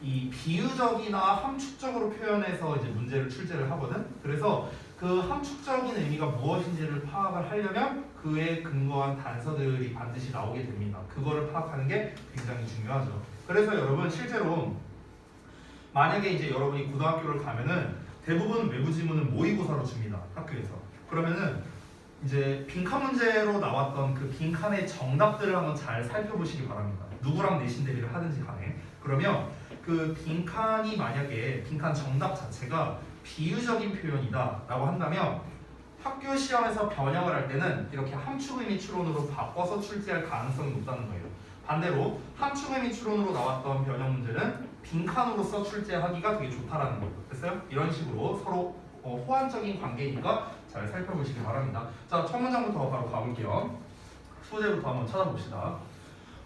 이 비유적이나 함축적으로 표현해서 이제 문제를 출제를 하거든. 그래서 그 함축적인 의미가 무엇인지를 파악을 하려면 그에 근거한 단서들이 반드시 나오게 됩니다. 그거를 파악하는 게 굉장히 중요하죠. 그래서 여러분 실제로 만약에 이제 여러분이 고등학교를 가면은 대부분 외부 지문은 모의고사로 줍니다. 학교에서. 그러면은 이제 빈칸 문제로 나왔던 그 빈칸의 정답들을 한번 잘 살펴보시기 바랍니다. 누구랑 내신 대비를 하든지 간에. 그러면 그 빈칸이 만약에 빈칸 정답 자체가 비유적인 표현이다 라고 한다면 학교 시험에서 변형을 할 때는 이렇게 함축의미 추론으로 바꿔서 출제할 가능성이 높다는 거예요. 반대로 함축의미 추론으로 나왔던 변형 문제는 빈칸으로서 출제하기가 되게 좋다라는 거예요. 됐어요? 이런 식으로 서로 호환적인 관계니까 잘 살펴보시기 바랍니다. 자, 첫 문장부터 바로 가볼게요. 소재부터 한번 찾아봅시다.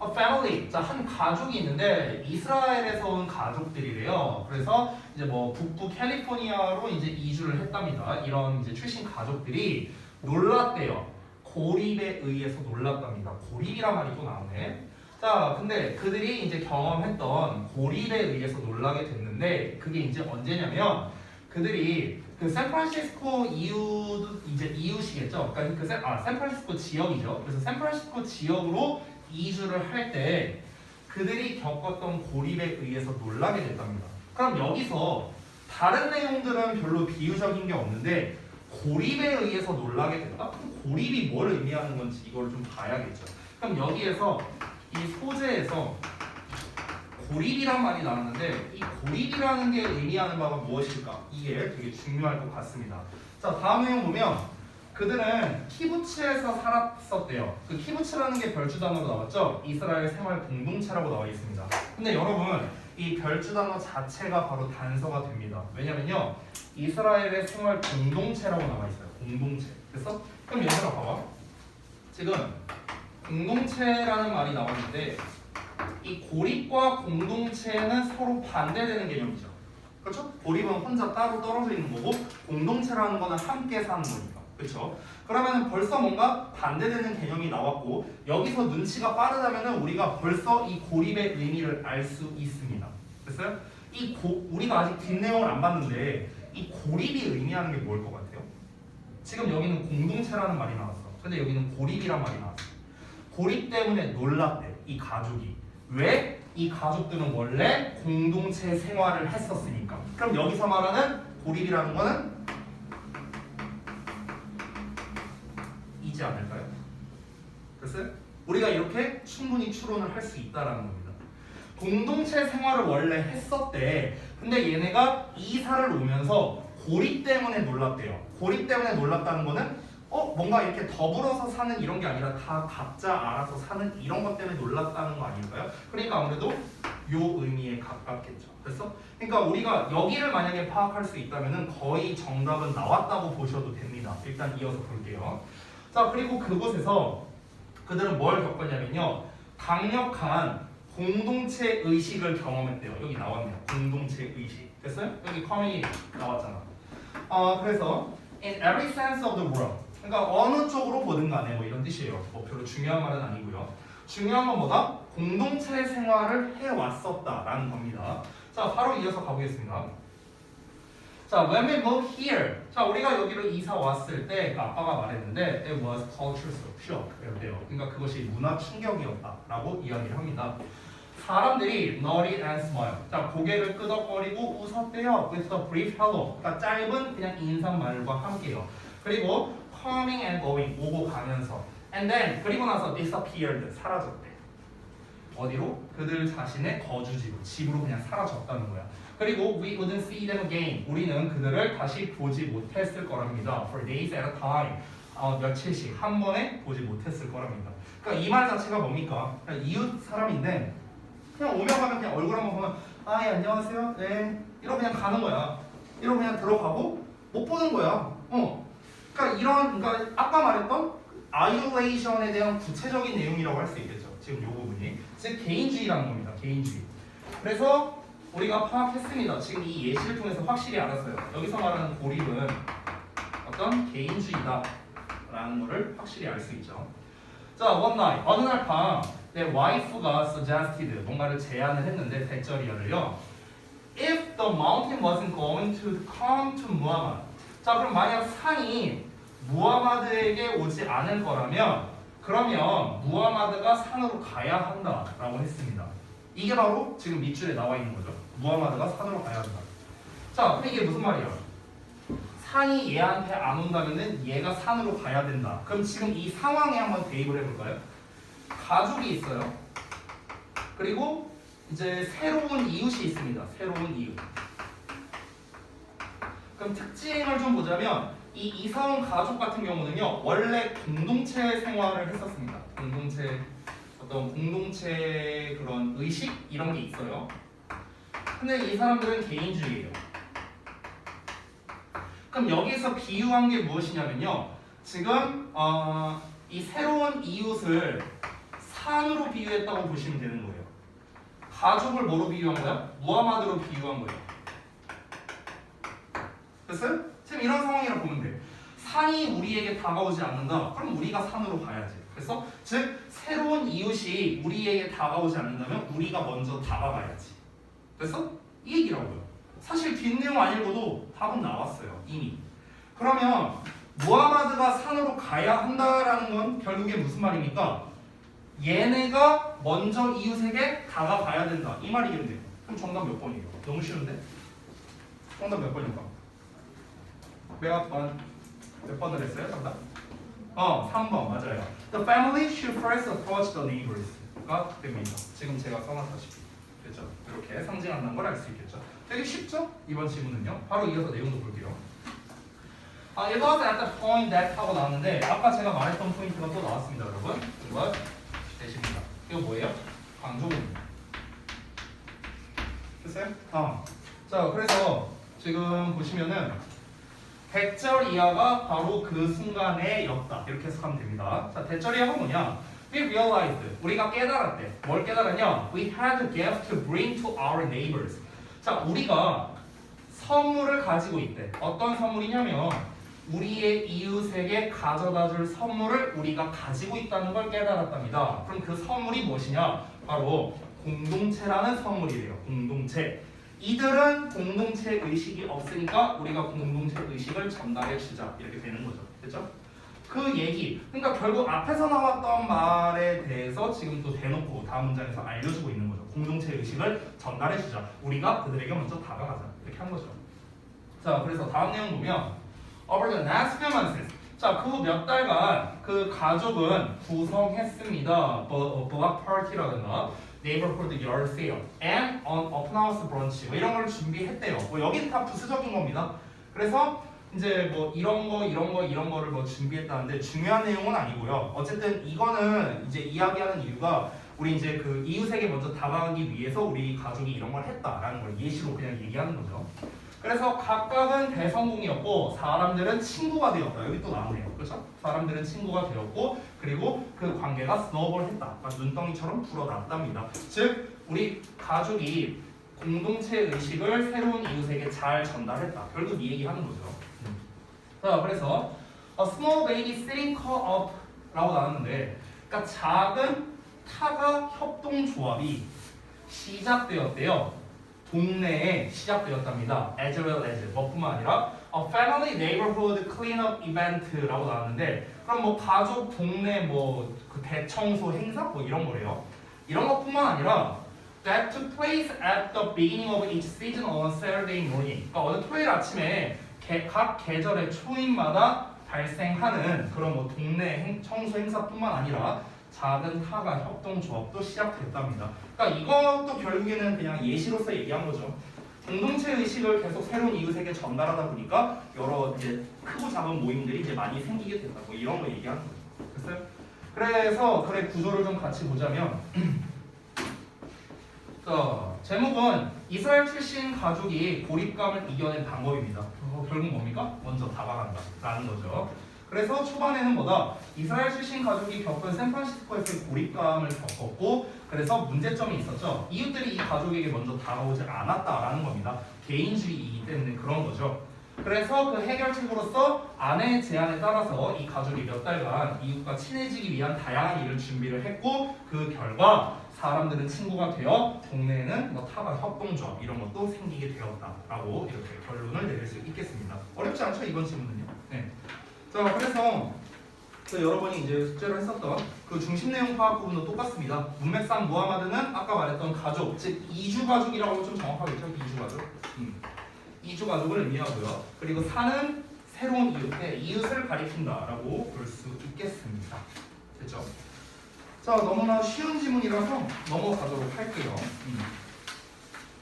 A family, 자, 한 가족이 있는데 이스라엘에서 온 가족들이래요. 그래서 이제 뭐 북부 캘리포니아로 이제 이주를 했답니다. 이런 이제 출신 가족들이 놀랐대요. 고립에 의해서 놀랐답니다. 고립이란 말이 또 나오네. 자, 근데 그들이 이제 경험했던 고립에 의해서 놀라게 됐는데 그게 이제 언제냐면 그들이 그 샌프란시스코 이웃이겠죠. 그러니까 그 샌프란시스코 지역이죠. 그래서 샌프란시스코 지역으로 이주를 할 때 그들이 겪었던 고립에 의해서 놀라게 됐답니다. 그럼 여기서 다른 내용들은 별로 비유적인 게 없는데 고립에 의해서 놀라게 됐다? 그럼 고립이 뭘 의미하는 건지 이걸 좀 봐야겠죠. 그럼 여기에서 이 소재에서 고립이란 말이 나왔는데 이 고립이라는 게 의미하는 바가 무엇일까? 이게 되게 중요할 것 같습니다. 자, 다음 내용 보면 그들은 키부츠에서 살았었대요. 그 키부츠라는 게 별주 단어로 나왔죠? 이스라엘 생활 공동체라고 나와 있습니다. 근데 여러분 이 별주 단어 자체가 바로 단서가 됩니다. 왜냐면요 이스라엘의 생활 공동체라고 나와 있어요. 공동체. 그래서 그럼 얘들아 봐봐. 지금 공동체라는 말이 나왔는데 이 고립과 공동체는 서로 반대되는 개념이죠. 그렇죠? 고립은 혼자 따로 떨어져 있는 거고 공동체라는 거는 함께 사는 거니까. 그렇죠? 그러면 벌써 뭔가 반대되는 개념이 나왔고 여기서 눈치가 빠르다면 우리가 벌써 이 고립의 의미를 알 수 있습니다. 됐어요? 우리가 아직 뒷내용을 안 봤는데 이 고립이 의미하는 게 뭘 것 같아요? 지금 여기는 공동체라는 말이 나왔어. 근데 여기는 고립이란 말이 나왔어. 고립 때문에 놀랐대. 이 가족이. 왜? 이 가족들은 원래 공동체 생활을 했었으니까. 그럼 여기서 말하는 고립이라는 거는 이지 않을까요? 됐어요? 우리가 이렇게 충분히 추론을 할 수 있다라는 겁니다. 공동체 생활을 원래 했었대. 근데 얘네가 이사를 오면서 고립 때문에 놀랐대요. 고립 때문에 놀랐다는 거는 뭔가 이렇게 더불어서 사는 이런 게 아니라 다 각자 알아서 사는 이런 것 때문에 놀랐다는 거 아닐까요? 그러니까 아무래도 요 의미에 가깝겠죠. 됐어? 그러니까 우리가 여기를 만약에 파악할 수 있다면 거의 정답은 나왔다고 보셔도 됩니다. 일단 이어서 볼게요. 자, 그리고 그곳에서 그들은 뭘 겪었냐면요. 강력한 공동체 의식을 경험했대요. 여기 나왔네요. 공동체 의식. 됐어요? 여기 커뮤니티 나왔잖아. 그래서 in every sense of the world. 그러니까 어느 쪽으로 보든 간에 뭐 이런 뜻이에요. 뭐 별로 중요한 말은 아니고요. 중요한 건 뭐다? 공동체 생활을 해왔었다라는 겁니다. 자, 바로 이어서 가보겠습니다. 자, when we moved here. 자, 우리가 여기로 이사 왔을 때 아빠가 말했는데 it was culture shock. 이래요. 그러니까 그것이 문화 충격이었다라고 이야기를 합니다. 사람들이 nodded and smiled. 자, 고개를 끄덕거리고 웃었대요. with a brief hello. 그러니까 짧은 그냥 인사말과 함께요. 그리고 coming and going. 오고 가면서. and then 그리고 나서 disappeared. 사라졌대. 어디로? 그들 자신의 거주지로. 집으로 그냥 사라졌다는 거야. 그리고 we wouldn't see them again. 우리는 그들을 다시 보지 못했을 거랍니다. for days at a time. 며칠씩 한 번에 보지 못했을 거랍니다. 그러니까 이 말 자체가 뭡니까? 그냥 이웃 사람인데 그냥 오면 가면 그냥 얼굴 한번 보면 예, 안녕하세요. 네. 이러고 그냥 가는 거야. 이러고 그냥 들어가고 못 보는 거야. 그러니까 아까 말했던 아이올레이션에 대한 구체적인 내용이라고 할 수 있겠죠. 지금 이 부분이 즉 개인주의라는 겁니다. 개인주의. 그래서 우리가 파악했습니다. 지금 이 예시를 통해서 확실히 알았어요. 여기서 말하는 고립은 어떤 개인주의다라는 것을 확실히 알 수 있죠. 자, one night 어느 날 밤 내 와이프가 suggested 뭔가를 제안을 했는데 대절이야를요. If the mountain wasn't going to come to Muhammad. 자, 그럼 만약 산이 무하마드에게 오지 않을 거라면 그러면 무하마드가 산으로 가야 한다라고 했습니다. 이게 바로 지금 밑줄에 나와 있는 거죠. 무하마드가 산으로 가야 한다. 자, 그럼 이게 무슨 말이야? 산이 얘한테 안 온다면은 얘가 산으로 가야 된다. 그럼 지금 이 상황에 한번 대입을 해볼까요? 가족이 있어요. 그리고 이제 새로운 이웃이 있습니다. 새로운 이웃. 그럼 특징을 좀 보자면 이 이사온 가족 같은 경우는요 원래 공동체 생활을 했었습니다. 어떤 공동체 그런 의식 이런 게 있어요. 근데 이 사람들은 개인주의예요. 그럼 여기서 비유한 게 무엇이냐면요. 지금 이 새로운 이웃을 산으로 비유했다고 보시면 되는 거예요. 가족을 뭐로 비유한 거야? 무하마드로 비유한 거예요. 됐어요? 지금 이런 상황이라고 보면 돼. 산이 우리에게 다가오지 않는다. 그럼 우리가 산으로 가야지. 그래서 즉 새로운 이웃이 우리에게 다가오지 않는다면 우리가 먼저 다가가야지. 됐어? 이 얘기라고요. 사실 뒷내용 안 읽어도 답은 나왔어요. 이미. 그러면 무하마드가 산으로 가야 한다라는 건 결국에 무슨 말입니까? 얘네가 먼저 이웃에게 다가가야 된다. 이 말이겠네요. 그럼 정답 몇 번이에요? 너무 쉬운데? 정답 몇 번일까? 몇 번을 했어요? 정답? 3번 맞아요. The family should first approach the neighbors가 됩니다. 지금 제가 써놨다시피 그렇죠? 이렇게 상징한다는 걸 알 수 있겠죠. 되게 쉽죠? 이번 질문은요. 바로 이어서 내용도 볼게요. It was at the point that 하고 나왔는데 아까 제가 말했던 포인트가 또 나왔습니다, 여러분. 이거 되십니다. 이거 뭐예요? 강조문입니다. 됐어요? 자, 그래서 지금 보시면은 대절 이하가 바로 그 순간에 였다. 이렇게 해석하면 됩니다. 자, 대절 이하가 뭐냐? We realized. 우리가 깨달았대. 뭘 깨달았냐? We had a gift to bring to our neighbors. 자, 우리가 선물을 가지고 있대. 어떤 선물이냐면 우리의 이웃에게 가져다 줄 선물을 우리가 가지고 있다는 걸 깨달았답니다. 그럼 그 선물이 무엇이냐? 바로 공동체라는 선물이래요. 공동체. 이들은 공동체 의식이 없으니까 우리가 공동체 의식을 전달해 주자. 이렇게 되는 거죠. 됐죠? 그 얘기. 그러니까 결국 앞에서 나왔던 말에 대해서 지금 또 대놓고 다음 문장에서 알려주고 있는 거죠. 공동체 의식을 전달해 주자. 우리가 그들에게 먼저 다가가자. 이렇게 한 거죠. 자, 그래서 다음 내용 보면 Over the next few months. 자, 그 후 몇 달간 그 가족은 구성했습니다. block party라든가 neighborhood yard sale and an open house brunch 뭐 이런 걸 준비했대요. 뭐 여기는 다 부수적인 겁니다. 그래서 이제 뭐 이런 거를 뭐 준비했다는데 중요한 내용은 아니고요. 어쨌든 이거는 이제 이야기하는 이유가 우리 이제 그 이웃에게 먼저 다가가기 위해서 우리 가족이 이런 걸 했다라는 걸 예시로 그냥 얘기하는 거죠. 그래서 각각은 대성공이었고 사람들은 친구가 되었다. 여기 또 나오네요. 그렇죠? 사람들은 친구가 되었고 그리고 그 관계가 스노우볼했다. 눈덩이처럼 불어났답니다. 즉 우리 가족이 공동체 의식을 새로운 이웃에게 잘 전달했다. 결국 이 얘기하는 거죠. 자, 그래서 A small baby sitting caught up 라고 나왔는데 그러니까 작은 타가 협동조합이 시작되었대요. 동네에 시작되었답니다. As well as 뭐뿐만 아니라 A family neighborhood cleanup event라고 나왔는데 그럼 뭐 가족 동네 뭐 그 대청소 행사 뭐 이런 거래요. 이런 것뿐만 아니라 That took place at the beginning of each season on Saturday morning. 그러니까 어느 토요일 아침에 각 계절의 초임마다 발생하는 그런 뭐 동네 청소 행사뿐만 아니라 작은 타가 협동조합도 시작됐답니다. 그러니까 이것도 결국에는 그냥 예시로서 얘기한 거죠. 공동체 의식을 계속 새로운 이웃에게 전달하다 보니까 여러 이제 크고 작은 모임들이 이제 많이 생기게 된다고 이런 거 얘기하는 거죠. 됐어요? 그래서 글의 구조를 좀 같이 보자면 자, 제목은 이스라엘 출신 가족이 고립감을 이겨낸 방법입니다. 결국 뭡니까? 먼저 다가간다라는 거죠. 그래서 초반에는 뭐다? 이스라엘 출신 가족이 겪은 샌프란시스코에서의 고립감을 겪었고 그래서 문제점이 있었죠. 이웃들이 이 가족에게 먼저 다가오지 않았다라는 겁니다. 개인주의이기 때문에 그런 거죠. 그래서 그 해결책으로서 아내의 제안에 따라서 이 가족이 몇 달간 이웃과 친해지기 위한 다양한 일을 준비를 했고 그 결과 사람들은 친구가 되어 동네에는 뭐 타가 협동조합 이런 것도 생기게 되었다라고 이렇게 결론을 내릴 수 있겠습니다. 어렵지 않죠 이번 질문은요? 네. 자 그래서 여러분이 이제 숙제로 했었던 그 중심 내용 파악 부분도 똑같습니다. 문맥상 무하마드는 아까 말했던 가족, 즉 이주 가족이라고 하면 좀 정확하겠죠? 이주 가족. 이주 가족을 의미하고요. 그리고 사는 새로운 이웃을 가리킨다라고 볼 수 있겠습니다. 됐죠? 자 너무나 쉬운 지문이라서 넘어가도록 할게요.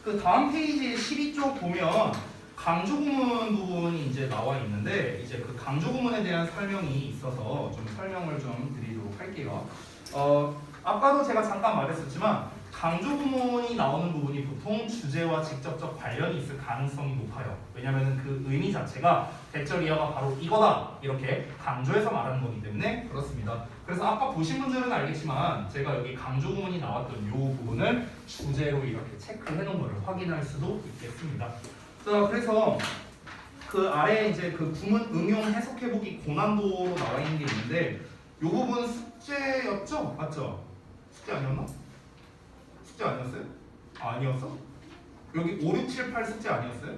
그 다음 페이지 12쪽 보면 강조 구문 부분이 이제 나와 있는데 이제 그 강조 구문에 대한 설명이 있어서 좀 설명을 좀 드리도록 할게요. 아까도 제가 잠깐 말했었지만 강조 구문이 나오는 부분이 보통 주제와 직접적 관련이 있을 가능성이 높아요. 왜냐하면 그 의미 자체가 대절 이하가 바로 이거다 이렇게 강조해서 말하는 거기 때문에 그렇습니다. 그래서 아까 보신 분들은 알겠지만 제가 여기 강조 구문이 나왔던 이 부분을 주제로 이렇게 체크해 놓은 거를 확인할 수도 있겠습니다. 자, 그래서 그 아래에 이제 그 구문 응용 해석해보기 고난도로 나와 있는 게 있는데 이 부분 숙제였죠? 맞죠? 숙제 아니었나? 숙제 아니었어요? 아니었어? 여기 5, 6, 7, 8 숙제 아니었어요?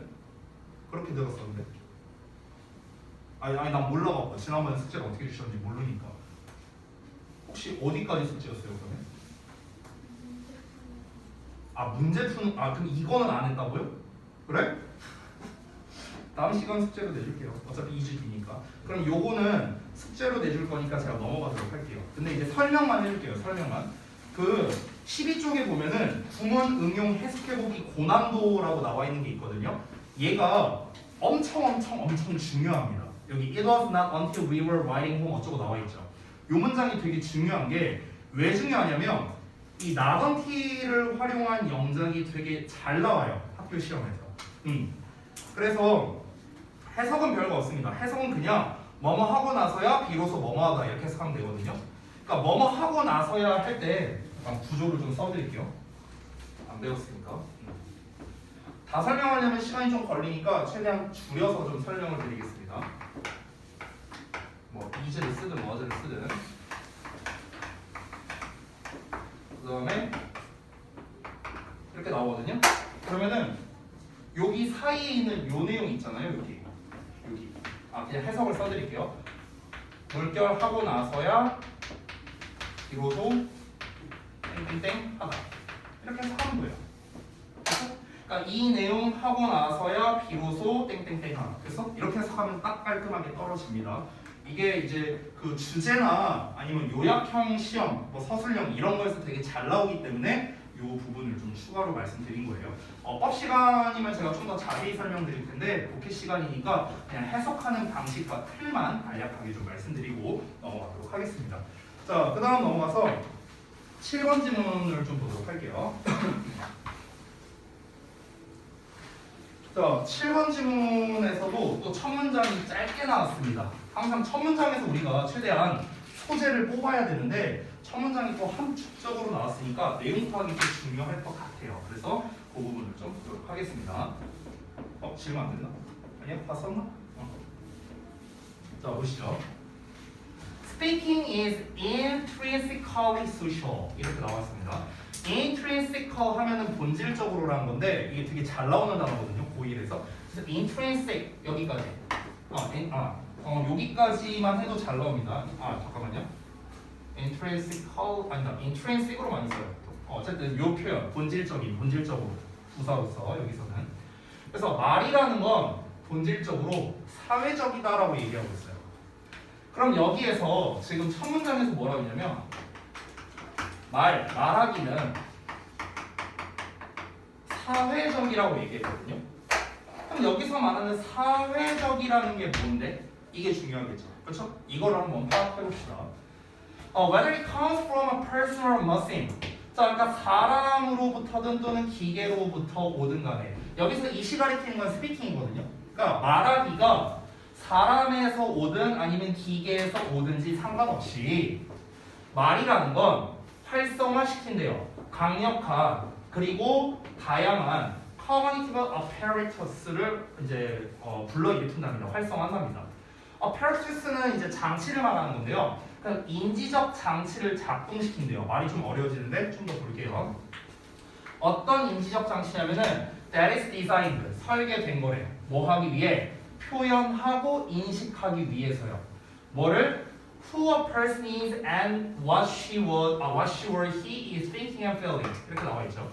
그렇게 들었었는데 아니 난 몰라갖고 지난번에 숙제를 어떻게 주셨는지 모르니까 혹시 어디까지 숙제였어요 그러면? 문제 푸는 그럼 이거는 안 했다고요? 그래? 다음 시간 숙제로 내줄게요. 어차피 2주 뒤니까. 그럼 요거는 숙제로 내줄 거니까 제가 넘어가도록 할게요. 근데 이제 설명만 해줄게요. 설명만. 그 12쪽에 보면은 구문 응용 해석해보기 고난도라고 나와 있는 게 있거든요. 얘가 엄청 중요합니다. 여기 It was not until we were writing home 어쩌고 나와 있죠. 요 문장이 되게 중요한 게 왜 중요하냐면 이 not until을 활용한 영작이 되게 잘 나와요. 학교 시험에서. 그래서 해석은 별거 없습니다. 해석은 그냥 뭐뭐 하고 나서야 비로소 뭐뭐 하다 이렇게 해석하면 되거든요. 그러니까 뭐뭐 하고 나서야 할 때 구조를 좀 써드릴게요. 안 배웠으니까. 다 설명하려면 시간이 좀 걸리니까 최대한 줄여서 좀 설명을 드리겠습니다. 뭐 is를 쓰든 was를 쓰든. 그 다음에 이렇게 나오거든요. 그러면은 여기 사이에 있는 요 내용 있잖아요. 여기 그냥 해석을 써드릴게요. 물결하고 나서야 비로소 땡땡땡 하다 이렇게 해서 하는 거예요. 그러니까 이 내용 하고 나서야 비로소 땡땡땡 하다. 그래서 이렇게 해석하면 딱 깔끔하게 떨어집니다. 이게 이제 그 주제나 아니면 요약형 시험, 뭐 서술형 이런 거에서 되게 잘 나오기 때문에 이 부분을 좀 추가로 말씀드린 거예요. 법 시간이면 제가 좀 더 자세히 설명드릴 텐데 독해 시간이니까 그냥 해석하는 방식과 틀만 간략하게 좀 말씀드리고 넘어가도록 하겠습니다. 자, 그 다음 넘어가서 7번 지문을 좀 보도록 할게요. 자, 7번 지문에서도 또 첫 문장이 짧게 나왔습니다. 항상 첫 문장에서 우리가 최대한 소재를 뽑아야 되는데 첫 문장이 또 함축적으로 나왔으니까 내용 파악이 좀 중요할 것 같아요. 그래서 그 부분을 좀 보도록 하겠습니다. 질문 안 됐나? 아니요? 다 썼나? 자, 보시죠. Speaking is intrinsically social 이렇게 나왔습니다. intrinsical 하면은 본질적으로라는 건데 이게 되게 잘 나오는 단어거든요. 고1에서. 그래서 intrinsic 여기까지. 여기까지만 해도 잘 나옵니다. 잠깐만요. intrinsic으로 많이 써요. 어쨌든 요 표현 본질적으로 부사로서 여기서는. 그래서 말이라는 건 본질적으로 사회적이다라고 얘기하고 있어요. 그럼 여기에서 지금 첫 문장에서 뭐라고 했냐면 말하기는 사회적이라고 얘기했거든요. 그럼 여기서 말하는 사회적이라는 게 뭔데? 이게 중요하겠죠. 그렇죠? 이걸 한번 파악해 봅시다. Whether it comes from a person or a machine. 자, 그러니까 사람으로부터든 또는 기계로부터 오든 간에 여기서 이시 가리키는 건 스피킹이거든요. 그러니까 말하기가 사람에서 오든 아니면 기계에서 오든지 상관없이 말이라는 건 활성화시킨대요. 강력한 그리고 다양한 cognitive apparatus를 이제 불러일으킨답니다. 활성화한답니다. apparatus는 이제 장치를 말하는 건데요. 그냥 인지적 장치를 작동시킨대요. 말이 좀 어려워지는데 좀 더 볼게요. 어떤 인지적 장치냐면은 that is designed 설계된 거래요. 뭐 하기 위해? 표현하고 인식하기 위해서요. 뭐를? Who a person is and what she or he is thinking and feeling. 이렇게 나와 있죠.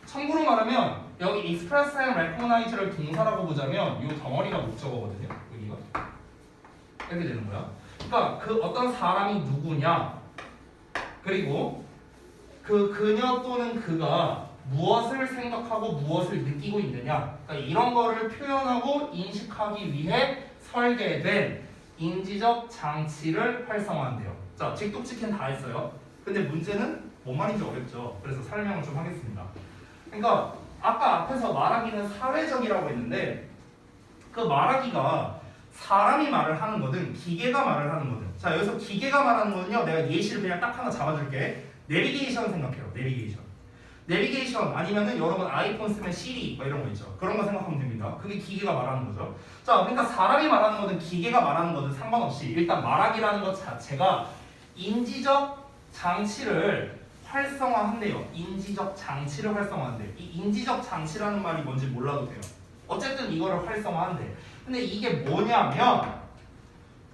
참고로 말하면 여기 express and recognize를 동사라고 보자면 이 덩어리가 목적어거든요. 여기가 이렇게 되는 거야. 그러니까 그 어떤 사람이 누구냐, 그리고 그 그녀 또는 그가 무엇을 생각하고 무엇을 느끼고 있느냐, 그러니까 이런 거를 표현하고 인식하기 위해 설계된 인지적 장치를 활성화한대요. 자, 직독직행 다 했어요. 근데 문제는 뭔 말인지 어렵죠. 그래서 설명을 좀 하겠습니다. 그러니까 아까 앞에서 말하기는 사회적이라고 했는데 그 말하기가 사람이 말을 하는 거든 기계가 말을 하는 거든. 자, 여기서 기계가 말하는 거는요, 내가 예시를 그냥 딱 하나 잡아줄게. 내비게이션 생각해요. 내비게이션 아니면은 여러분 아이폰 쓰면 시리 뭐 이런 거 있죠. 그런 거 생각하면 됩니다. 그게 기계가 말하는 거죠. 자, 그러니까 사람이 말하는 거든 기계가 말하는 거든 상관없이 일단 말하기라는 것 자체가 인지적 장치를 활성화한대요. 인지적 장치를 활성화한대요. 이 인지적 장치라는 말이 뭔지 몰라도 돼요. 어쨌든 이거를 활성화한대. 근데 이게 뭐냐면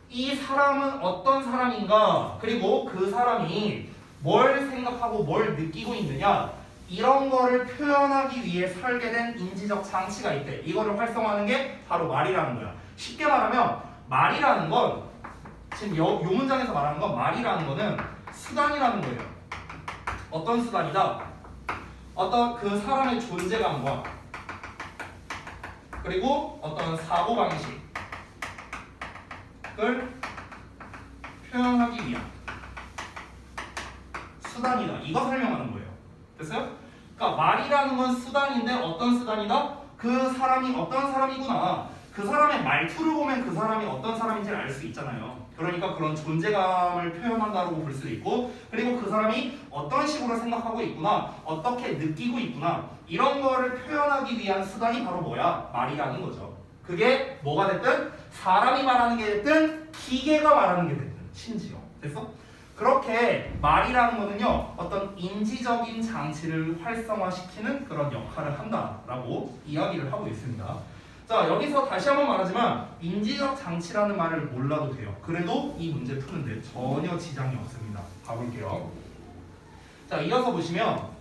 이 사람은 어떤 사람인가, 그리고 그 사람이 뭘 생각하고 뭘 느끼고 있느냐, 이런 거를 표현하기 위해 설계된 인지적 장치가 있대. 이거를 활성화하는 게 바로 말이라는 거야. 쉽게 말하면 말이라는 건 지금 요 문장에서 말하는 건 말이라는 거는 수단이라는 거예요. 어떤 수단이다? 어떤 그 사람의 존재감과 그리고 어떤 사고방식을 표현하기 위한 수단이다. 이거 설명하는 거예요. 됐어요? 그러니까 말이라는 건 수단인데 어떤 수단이다? 그 사람이 어떤 사람이구나. 그 사람의 말투를 보면 그 사람이 어떤 사람인지를 알 수 있잖아요. 그러니까 그런 존재감을 표현한다고 볼 수도 있고, 그리고 그 사람이 어떤 식으로 생각하고 있구나, 어떻게 느끼고 있구나, 이런 거를 표현하기 위한 수단이 바로 뭐야? 말이라는 거죠. 그게 뭐가 됐든 사람이 말하는 게 됐든 기계가 말하는 게 됐든 심지어. 됐어? 그렇게 말이라는 거는요, 어떤 인지적인 장치를 활성화시키는 그런 역할을 한다라고 이야기를 하고 있습니다. 자, 여기서 다시 한번 말하지만 인지적 장치라는 말을 몰라도 돼요. 그래도 이 문제 푸는데 전혀 지장이 없습니다. 가볼게요. 자, 이어서 보시면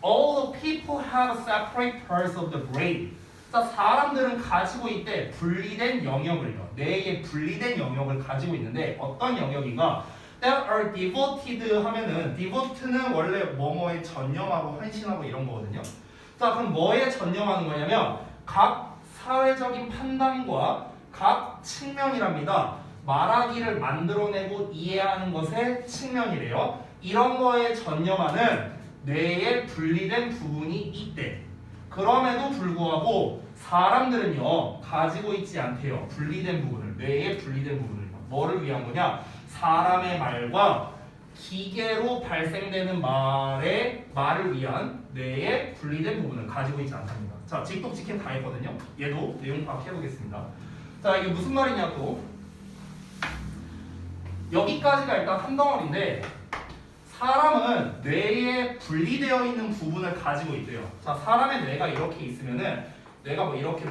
All the people have separate parts of the brain. 자, 사람들은 가지고 있대 분리된 영역을요. 뇌의 분리된 영역을 가지고 있는데 어떤 영역인가? That are devoted 하면은 devote는 원래 뭐뭐에 전념하고 헌신하고 이런 거거든요. 자, 그럼 뭐에 전념하는 거냐면 각 사회적인 판단과 각 측면이랍니다. 말하기를 만들어내고 이해하는 것의 측면이래요. 이런 거에 전념하는 뇌에 분리된 부분이 있대. 그럼에도 불구하고 사람들은요 가지고 있지 않대요. 분리된 부분을, 뇌에 분리된 부분을. 뭐를 위한 거냐? 사람의 말과 기계로 발생되는 말을 위한 뇌의 분리된 부분을 가지고 있지 않답니다. 자, 직독직행 다 했거든요. 얘도 내용 파악해보겠습니다. 자, 이게 무슨 말이냐고. 여기까지가 일단 한 덩어리인데 사람은 뇌에 분리되어 있는 부분을 가지고 있대요. 자, 사람의 뇌가 이렇게 있으면은 뇌가 뭐 이렇게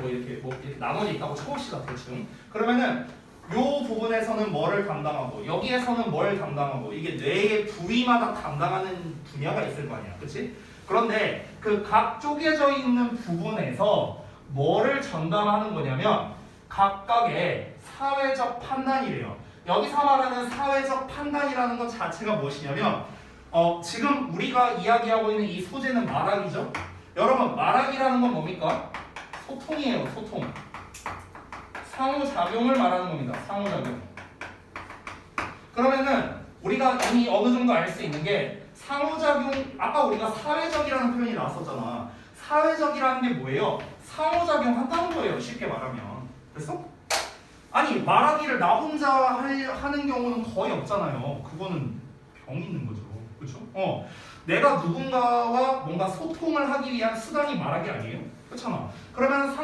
나눠져 있다고 쳐봅시다, 대충. 그러면은 요 부분에서는 뭐를 담당하고 여기에서는 뭘 담당하고 이게 뇌의 부위마다 담당하는 분야가 있을 거 아니야, 그렇지? 그런데 그 각 쪼개져 있는 부분에서 뭐를 전담하는 거냐면 각각의 사회적 판단이래요. 여기서 말하는 사회적 판단이라는 것 자체가 무엇이냐면 지금 우리가 이야기하고 있는 이 소재는 말하기죠. 여러분 말하기라는 건 뭡니까? 소통이에요. 소통. 상호작용을 말하는 겁니다. 상호작용. 그러면은 우리가 이미 어느 정도 알 수 있는 게 상호작용, 아까 우리가 사회적이라는 표현이 나왔었잖아. 사회적이라는 게 뭐예요? 상호작용 한다는 거예요. 쉽게 말하면. 됐어? 아니 말하기를 나 혼자 하는 경우는 거의 없잖아요. 그거는 병 있는 거죠. 그렇죠? 내가 누군가와 뭔가 소통을 하기 위한 수단이 말하기 아니에요? 그렇잖아. 그러면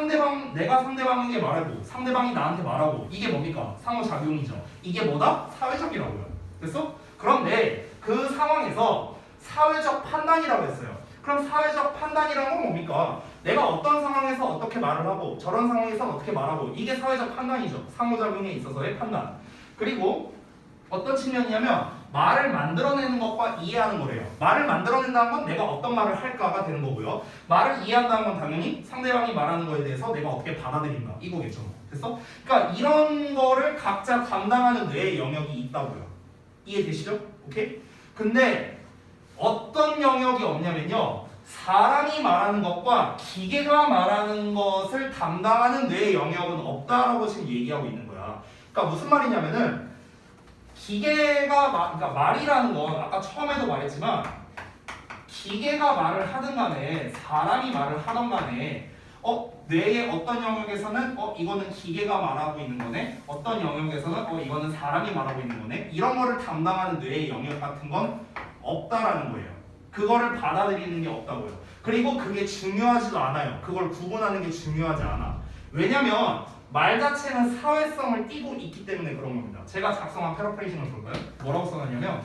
내가 상대방에게 말하고 상대방이 나한테 말하고 이게 뭡니까? 상호작용이죠. 이게 뭐다? 사회적이라고요. 됐어? 그런데 그 상황에서 사회적 판단이라고 했어요. 그럼 사회적 판단이라는 건 뭡니까? 내가 어떤 상황에서 어떻게 말을 하고 저런 상황에서 어떻게 말하고 이게 사회적 판단이죠. 상호작용에 있어서의 판단. 그리고 어떤 측면이냐면 말을 만들어내는 것과 이해하는 거래요. 말을 만들어낸다는 건 내가 어떤 말을 할까가 되는 거고요. 말을 이해한다는 건 당연히 상대방이 말하는 거에 대해서 내가 어떻게 받아들인가 이거겠죠. 됐어? 그러니까 이런 거를 각자 감당하는 뇌의 영역이 있다고요. 이해되시죠? 오케이? 근데 어떤 영역이 없냐면요. 사람이 말하는 것과 기계가 말하는 것을 담당하는 뇌의 영역은 없다라고 지금 얘기하고 있는 거야. 그러니까 무슨 말이냐면은 그러니까 말이라는 건 아까 처음에도 말했지만 기계가 말을 하든 간에 사람이 말을 하든 간에 뇌의 어떤 영역에서는 이거는 기계가 말하고 있는 거네. 어떤 영역에서는 이거는 사람이 말하고 있는 거네. 이런 거를 담당하는 뇌의 영역 같은 건 없다라는 거예요. 그거를 받아들이는 게 없다고요. 그리고 그게 중요하지도 않아요. 그걸 구분하는 게 중요하지 않아. 왜냐면 말 자체는 사회성을 띠고 있기 때문에 그런 겁니다. 제가 작성한 패러프레이징을 볼까요? 뭐라고 써놨냐면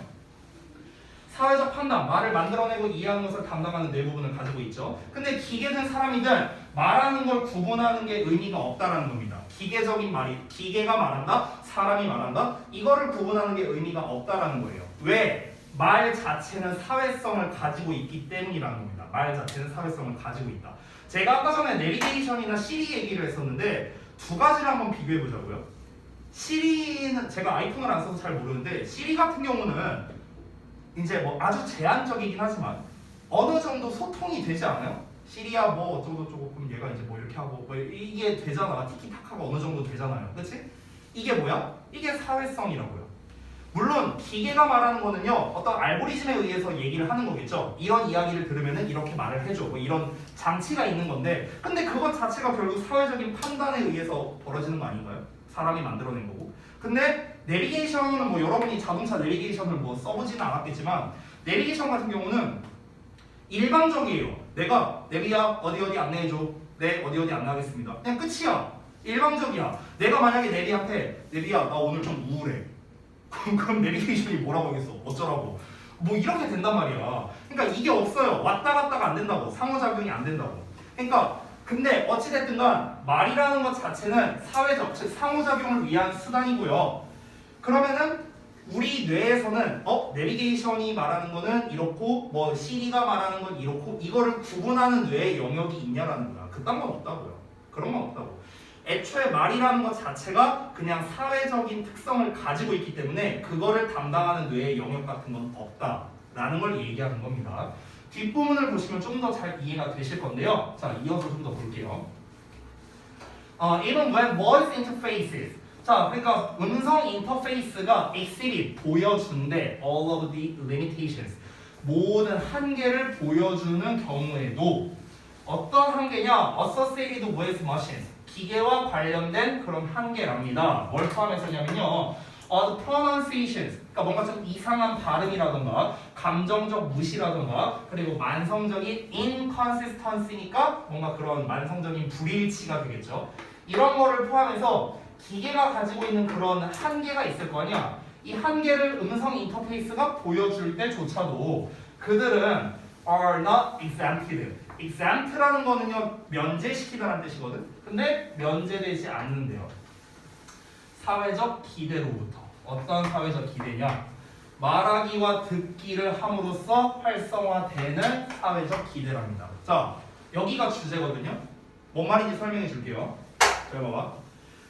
사회적 판단, 말을 만들어내고 이해하는 것을 담당하는 뇌 부분을 가지고 있죠. 근데 기계든 사람이든 말하는 걸 구분하는 게 의미가 없다라는 겁니다. 기계적인 말이 기계가 말한다, 사람이 말한다 이거를 구분하는 게 의미가 없다라는 거예요. 왜? 말 자체는 사회성을 가지고 있기 때문이라는 겁니다. 말 자체는 사회성을 가지고 있다. 제가 아까 전에 내비게이션이나 시리 얘기를 했었는데 두 가지를 한번 비교해 보자고요. 시리는 제가 아이폰을 안 써서 잘 모르는데 시리 같은 경우는 이제 뭐 아주 제한적이긴 하지만 어느 정도 소통이 되지 않아요? 시리야 뭐 어쩌고저쩌고 그럼 얘가 이제 뭐 이렇게 하고 뭐 이게 되잖아. 티키타카가 어느 정도 되잖아요. 그렇지? 이게 뭐야? 이게 사회성이라고요. 물론 기계가 말하는 거는요 어떤 알고리즘에 의해서 얘기를 하는 거겠죠. 이런 이야기를 들으면은 이렇게 말을 해줘 뭐 이런 장치가 있는 건데 근데 그것 자체가 결국 사회적인 판단에 의해서 벌어지는 거 아닌가요? 사람이 만들어낸 거고. 근데 내비게이션은 뭐 여러분이 자동차 내비게이션을 뭐 써보지는 않았겠지만 내비게이션 같은 경우는 일방적이에요. 내가 내비야 어디 안내해줘. 네 어디 안내하겠습니다. 그냥 끝이야. 일방적이야. 내가 만약에 내비한테 내비야 나 오늘 좀 우울해. 그럼 내비게이션이 뭐라고 하겠어? 어쩌라고? 뭐 이렇게 된단 말이야. 그러니까 이게 없어요. 왔다 갔다가 안 된다고. 상호작용이 안 된다고. 그러니까 근데 어찌됐든 간 말이라는 것 자체는 사회적, 즉 상호작용을 위한 수단이고요. 그러면은 우리 뇌에서는 내비게이션이 말하는 거는 이렇고 뭐 시리가 말하는 건 이렇고 이거를 구분하는 뇌의 영역이 있냐라는 거야. 그딴 건 없다고요. 그런 건 없다고. 애초에 말이라는 것 자체가 그냥 사회적인 특성을 가지고 있기 때문에 그거를 담당하는 뇌의 영역 같은 건 없다라는 걸 얘기하는 겁니다. 뒷부분을 보시면 좀 더 잘 이해가 되실 건데요. 자, 이어서 좀 더 볼게요. Even when voice interfaces. 자, 그러니까 음성 인터페이스가 exhibit, 보여준대. All of the limitations. 모든 한계를 보여주는 경우에도 어떤 한계냐? Associated with machines. 기계와 관련된 그런 한계랍니다. 뭘 포함해서냐면요. The pronunciations. 그러니까 뭔가 좀 이상한 발음이라던가 감정적 무시라던가 그리고 만성적인 inconsistency니까 뭔가 그런 만성적인 불일치가 되겠죠. 이런 거를 포함해서 기계가 가지고 있는 그런 한계가 있을 거 아니야. 이 한계를 음성 인터페이스가 보여줄 때조차도 그들은 are not exempted. exempt라는 거는요 면제시키다라는 뜻이거든. 근데 면제되지 않는데요. 사회적 기대로부터. 어떤 사회적 기대냐? 말하기와 듣기를 함으로써 활성화되는 사회적 기대랍니다. 자, 여기가 주제거든요. 뭔 말인지 설명해 줄게요. 잘 봐봐.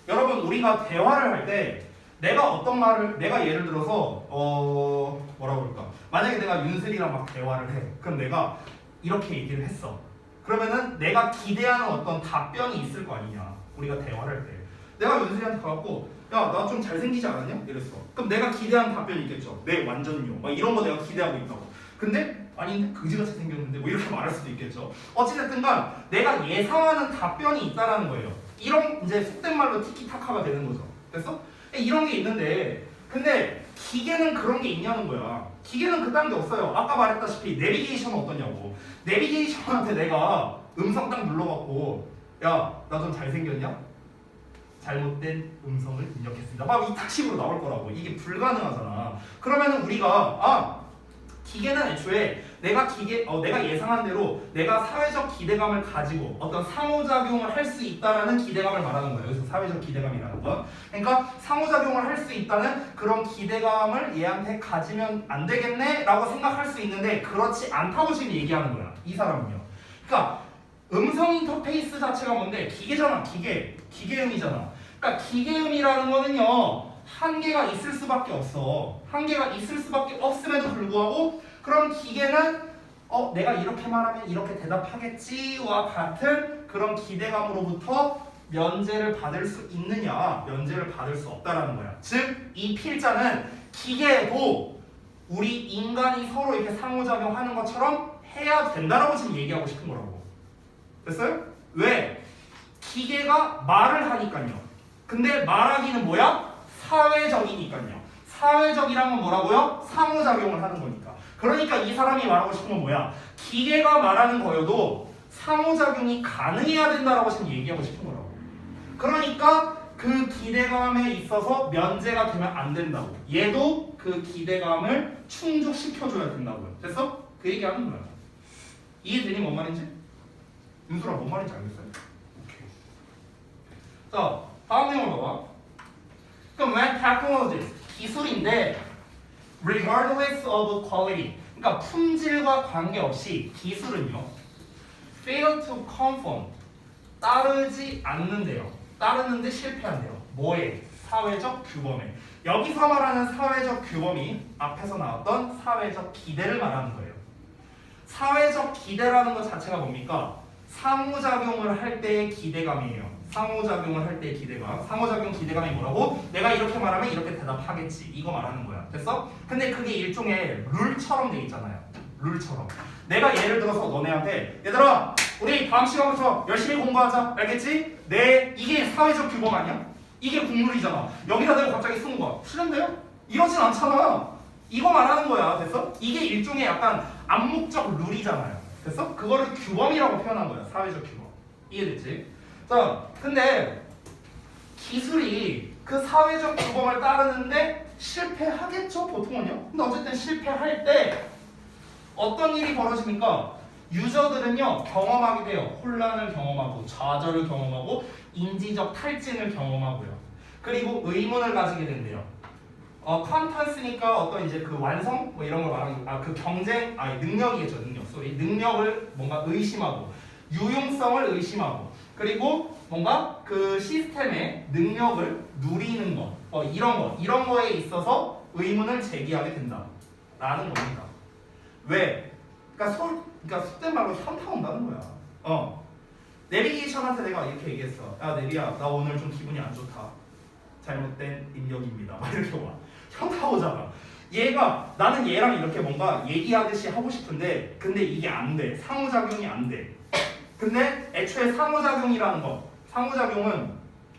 여러분 우리가 대화를 할 때 내가 어떤 말을 내가 예를 들어서 뭐라고 그럴까? 만약에 내가 윤슬이랑 막 대화를 해. 그럼 내가 이렇게 얘기를 했어. 그러면은 내가 기대하는 어떤 답변이 있을 거 아니냐. 우리가 대화를 할 때. 내가 윤수이한테 가갖고 야, 나 좀 잘생기지 않았냐? 이랬어. 그럼 내가 기대하는 답변이 있겠죠. 네, 완전요. 막 이런 거 내가 기대하고 있다고. 근데 아닌데 그지같이 생겼는데 뭐 이렇게 말할 수도 있겠죠. 어찌됐든간 내가 예상하는 답변이 있다라는 거예요. 이런 이제 속된 말로 티키타카가 되는 거죠. 됐어? 이런 게 있는데 근데 기계는 그런 게 있냐는 거야. 기계는 그딴 게 없어요. 아까 말했다시피 내비게이션은 어떠냐고. 내비게이션한테 내가 음성 딱 눌러갖고 야, 나 좀 잘생겼냐? 잘못된 음성을 입력했습니다. 막 이 탁식으로 나올 거라고. 이게 불가능하잖아. 그러면은 우리가 기계는 애초에 내가 예상한 대로 내가 사회적 기대감을 가지고 어떤 상호작용을 할 수 있다라는 기대감을 말하는 거예요. 여기서 사회적 기대감이라는 건. 그러니까 상호작용을 할 수 있다는 그런 기대감을 얘한테 가지면 안 되겠네라고 생각할 수 있는데 그렇지 않다고 지금 얘기하는 거야. 이 사람은요. 그러니까 음성 인터페이스 자체가 뭔데? 기계잖아. 기계음이잖아. 그러니까 기계음이라는 거는요. 한계가 있을 수밖에 없어. 한계가 있을 수밖에 없음에도 불구하고 그럼 기계는 내가 이렇게 말하면 이렇게 대답하겠지와 같은 그런 기대감으로부터 면제를 받을 수 있느냐? 면제를 받을 수 없다라는 거야. 즉, 이 필자는 기계에도 우리 인간이 서로 이렇게 상호작용하는 것처럼 해야 된다라고 지금 얘기하고 싶은 거라고. 됐어요? 왜? 기계가 말을 하니까요. 근데 말하기는 뭐야? 사회적이니까요. 사회적이란 건 뭐라고요? 상호작용을 하는 거니까. 그러니까 이 사람이 말하고 싶은 건 뭐야? 기계가 말하는 거여도 상호작용이 가능해야 된다라고 지금 얘기하고 싶은 거라고. 그러니까 그 기대감에 있어서 면제가 되면 안 된다고. 얘도 그 기대감을 충족시켜줘야 된다고요. 됐어? 그 얘기하는 거야. 이해되니 뭔 말인지? 윤수라 뭔 말인지 알겠어요? 오케이. 자, 다음 내용을 봐봐. 그럼 when technologies, 기술인데 regardless of quality, 그러니까 품질과 관계없이 기술은요 fail to conform, 따르지 않는데요. 따르는데 실패한대요. 뭐에? 사회적 규범에. 여기서 말하는 사회적 규범이 앞에서 나왔던 사회적 기대를 말하는 거예요. 사회적 기대라는 것 자체가 뭡니까? 상호작용을 할 때의 기대감이에요. 상호작용을 할 때의 기대감. 상호작용 기대감이 뭐라고? 내가 이렇게 말하면 이렇게 대답하겠지. 이거 말하는 거야. 됐어? 근데 그게 일종의 룰처럼 돼 있잖아요. 룰처럼. 내가 예를 들어서 너네한테 얘들아 우리 다음 시간부터 열심히 공부하자. 알겠지? 이게 사회적 규범 아니야? 이게 국룰이잖아. 여기다 대고 갑자기 쓰는 거야. 싫은데요? 이러진 않잖아. 이거 말하는 거야. 됐어? 이게 일종의 약간 암묵적 룰이잖아요. 됐어? 그거를 규범이라고 표현한 거야. 사회적 규범. 이해됐지? 자, 근데 기술이 그 사회적 규범을 따르는데 실패하겠죠? 보통은요? 근데 어쨌든 실패할 때 어떤 일이 벌어집니까? 유저들은요 경험하게 돼요. 혼란을 경험하고 좌절을 경험하고 인지적 탈진을 경험하고요. 그리고 의문을 가지게 된대요. 컴퓨터스니까 어떤 이제 그 완성 뭐 이런 걸 말하는 그 경쟁 능력이겠죠. 능력을 뭔가 의심하고 유용성을 의심하고 그리고 뭔가 그 시스템의 능력을 누리는 거 이런 거에 있어서 의문을 제기하게 된다라는 겁니다. 왜? 그러니까 속된 말로 현타 온다는 거야. 내비게이션한테 내가 이렇게 얘기했어. 야 내비야, 나 오늘 좀 기분이 안 좋다. 잘못된 입력입니다. 막 이렇게 와. 현타 오잖아. 나는 얘랑 이렇게 뭔가 얘기하듯이 하고 싶은데 근데 이게 안 돼. 상호작용이 안 돼. 근데 애초에 상호작용은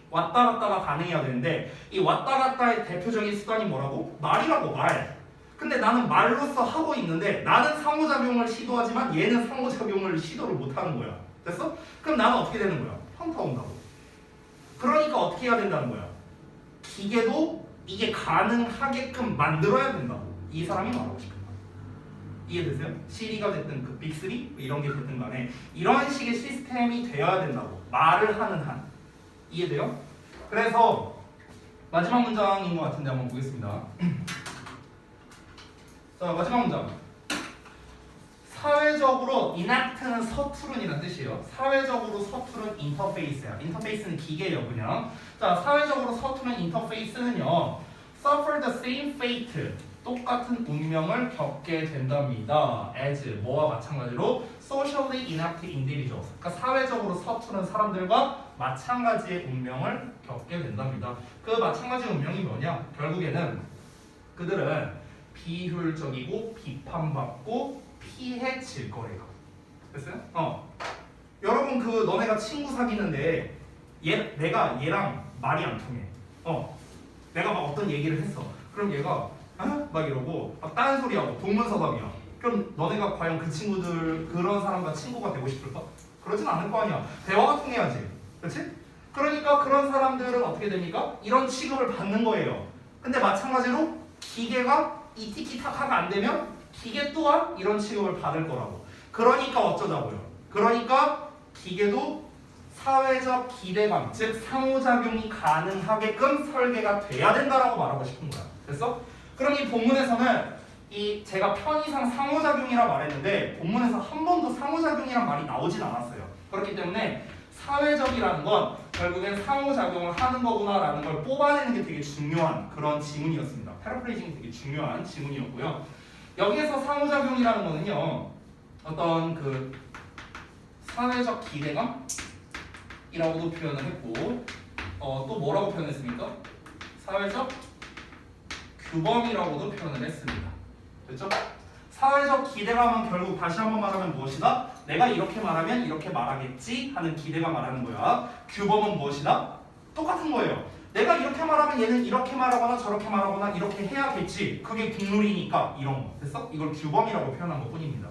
왔다 갔다가 가능해야 되는데 이 왔다 갔다의 대표적인 수단이 뭐라고? 말이라고 말. 근데 나는 말로써 하고 있는데 나는 상호작용을 시도하지만 얘는 상호작용을 시도를 못하는 거야. 됐어? 그럼 나는 어떻게 되는 거야? 현타 온다고. 그러니까 어떻게 해야 된다는 거야? 기계도 이게 가능하게끔 만들어야 된다고. 이 사람이 말하고 싶은 거야. 이해되세요? 시리가 됐든 그 빅3 이런 게 됐든 간에 이런 식의 시스템이 되어야 된다고. 말을 하는 한. 이해돼요? 그래서 마지막 문장인 것 같은데 한번 보겠습니다. 자, 마지막 문장. 사회적으로 inact는 서투른이라는 뜻이에요. 사회적으로 서투른 인터페이스야. 인터페이스는 기계예요, 그냥. 자, 사회적으로 서투른 인터페이스는요. suffer the same fate. 똑같은 운명을 겪게 된답니다. as 뭐와 마찬가지로 socially inactive individuals. 그러니까 사회적으로 서투른 사람들과 마찬가지의 운명을 겪게 된답니다. 그 마찬가지 운명이 뭐냐? 결국에는 그들은 비효율적이고 비판받고 피해질 거래요. 됐어요? 여러분 그 너네가 친구 사귀는데 내가 얘랑 말이 안 통해. 내가 막 어떤 얘기를 했어. 그럼 얘가 막 이러고 막 다른 소리하고 동문서답이야. 그럼 너네가 과연 그 친구들 그런 사람과 친구가 되고 싶을까? 그러진 않을 거 아니야. 대화가 통해야지. 그렇지? 그러니까 그런 사람들은 어떻게 됩니까? 이런 취급을 받는 거예요. 근데 마찬가지로 기계가 이 티키타카가 안 되면 기계 또한 이런 취급을 받을 거라고. 그러니까 어쩌자고요. 그러니까 기계도 사회적 기대감, 즉 상호작용이 가능하게끔 설계가 돼야 된다라고 말하고 싶은 거야. 됐어? 그럼 이 본문에서는 제가 편의상 상호작용이라 말했는데 본문에서 한 번도 상호작용이란 말이 나오진 않았어요. 그렇기 때문에 사회적이라는 건 결국엔 상호작용을 하는 거구나라는 걸 뽑아내는 게 되게 중요한 그런 지문이었습니다. 패러프레이징이 되게 중요한 지문이었고요. 여기에서 상호작용이라는 거는요, 어떤 그 사회적 기대감이라고도 표현을 했고, 또 뭐라고 표현했습니까? 사회적 규범이라고도 표현을 했습니다. 됐죠? 사회적 기대감은 결국 다시 한번 말하면 무엇이다? 내가 이렇게 말하면 이렇게 말하겠지 하는 기대가 말하는 거야. 규범은 무엇이다? 똑같은 거예요. 내가 이렇게 말하면 얘는 이렇게 말하거나 저렇게 말하거나 이렇게 해야겠지. 그게 국룰이니까 이런 거. 됐어? 이걸 규범이라고 표현한 것 뿐입니다.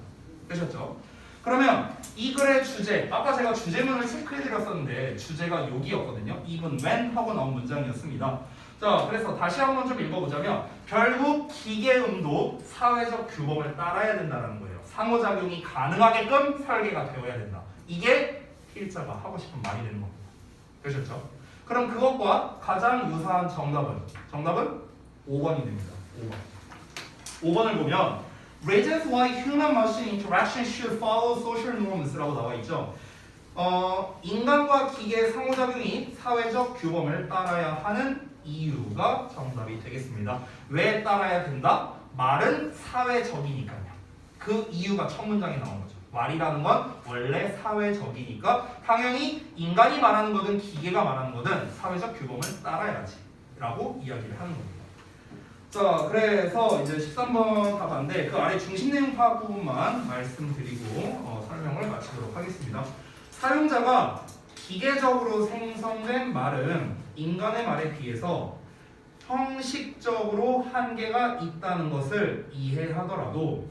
되셨죠? 그러면 이 글의 주제, 아까 제가 주제문을 체크해드렸었는데 주제가 여기였거든요. even when 하고 나온 문장이었습니다. 자, 그래서 다시 한번 좀 읽어보자면 결국 기계음도 사회적 규범을 따라야 된다는 거예요. 상호작용이 가능하게끔 설계가 되어야 된다. 이게 필자가 하고 싶은 말이 되는 겁니다. 되셨죠? 그럼 그것과 가장 유사한 정답은 5번이 됩니다. 5번을 보면 Reasons why human-machine interaction should follow social norms라고 나와 있죠. 인간과 기계의 상호작용이 사회적 규범을 따라야 하는 이유가 정답이 되겠습니다. 왜 따라야 된다? 말은 사회적이니까요. 그 이유가 첫 문장에 나온 거죠. 말이라는 건 원래 사회적이니까 당연히 인간이 말하는 거든 기계가 말하는 거든 사회적 규범을 따라야지 라고 이야기를 하는 겁니다. 자, 그래서 이제 13번 다 봤는데 그 아래 중심 내용 파악 부분만 말씀드리고 설명을 마치도록 하겠습니다. 사용자가 기계적으로 생성된 말은 인간의 말에 비해서 형식적으로 한계가 있다는 것을 이해하더라도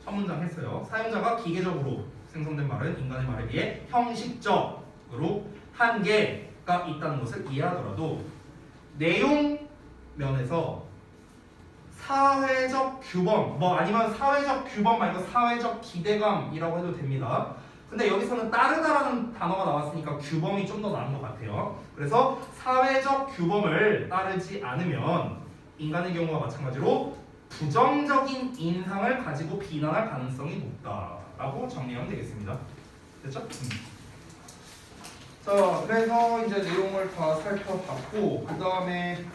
첫 문장 했어요. 사용자가 기계적으로 생성된 말은 인간의 말에 비해 형식적으로 한계가 있다는 것을 이해하더라도 내용 면에서 사회적 규범, 아니면 사회적 규범 말고 사회적 기대감이라고 해도 됩니다. 근데 여기서는 따르다라는 단어가 나왔으니까 규범이 좀 더 나은 것 같아요. 그래서 사회적 규범을 따르지 않으면 인간의 경우와 마찬가지로 부정적인 인상을 가지고 비난할 가능성이 높다라고 정리하면 되겠습니다. 됐죠? 자, 그래서 이제 내용을 다 살펴봤고 그 다음에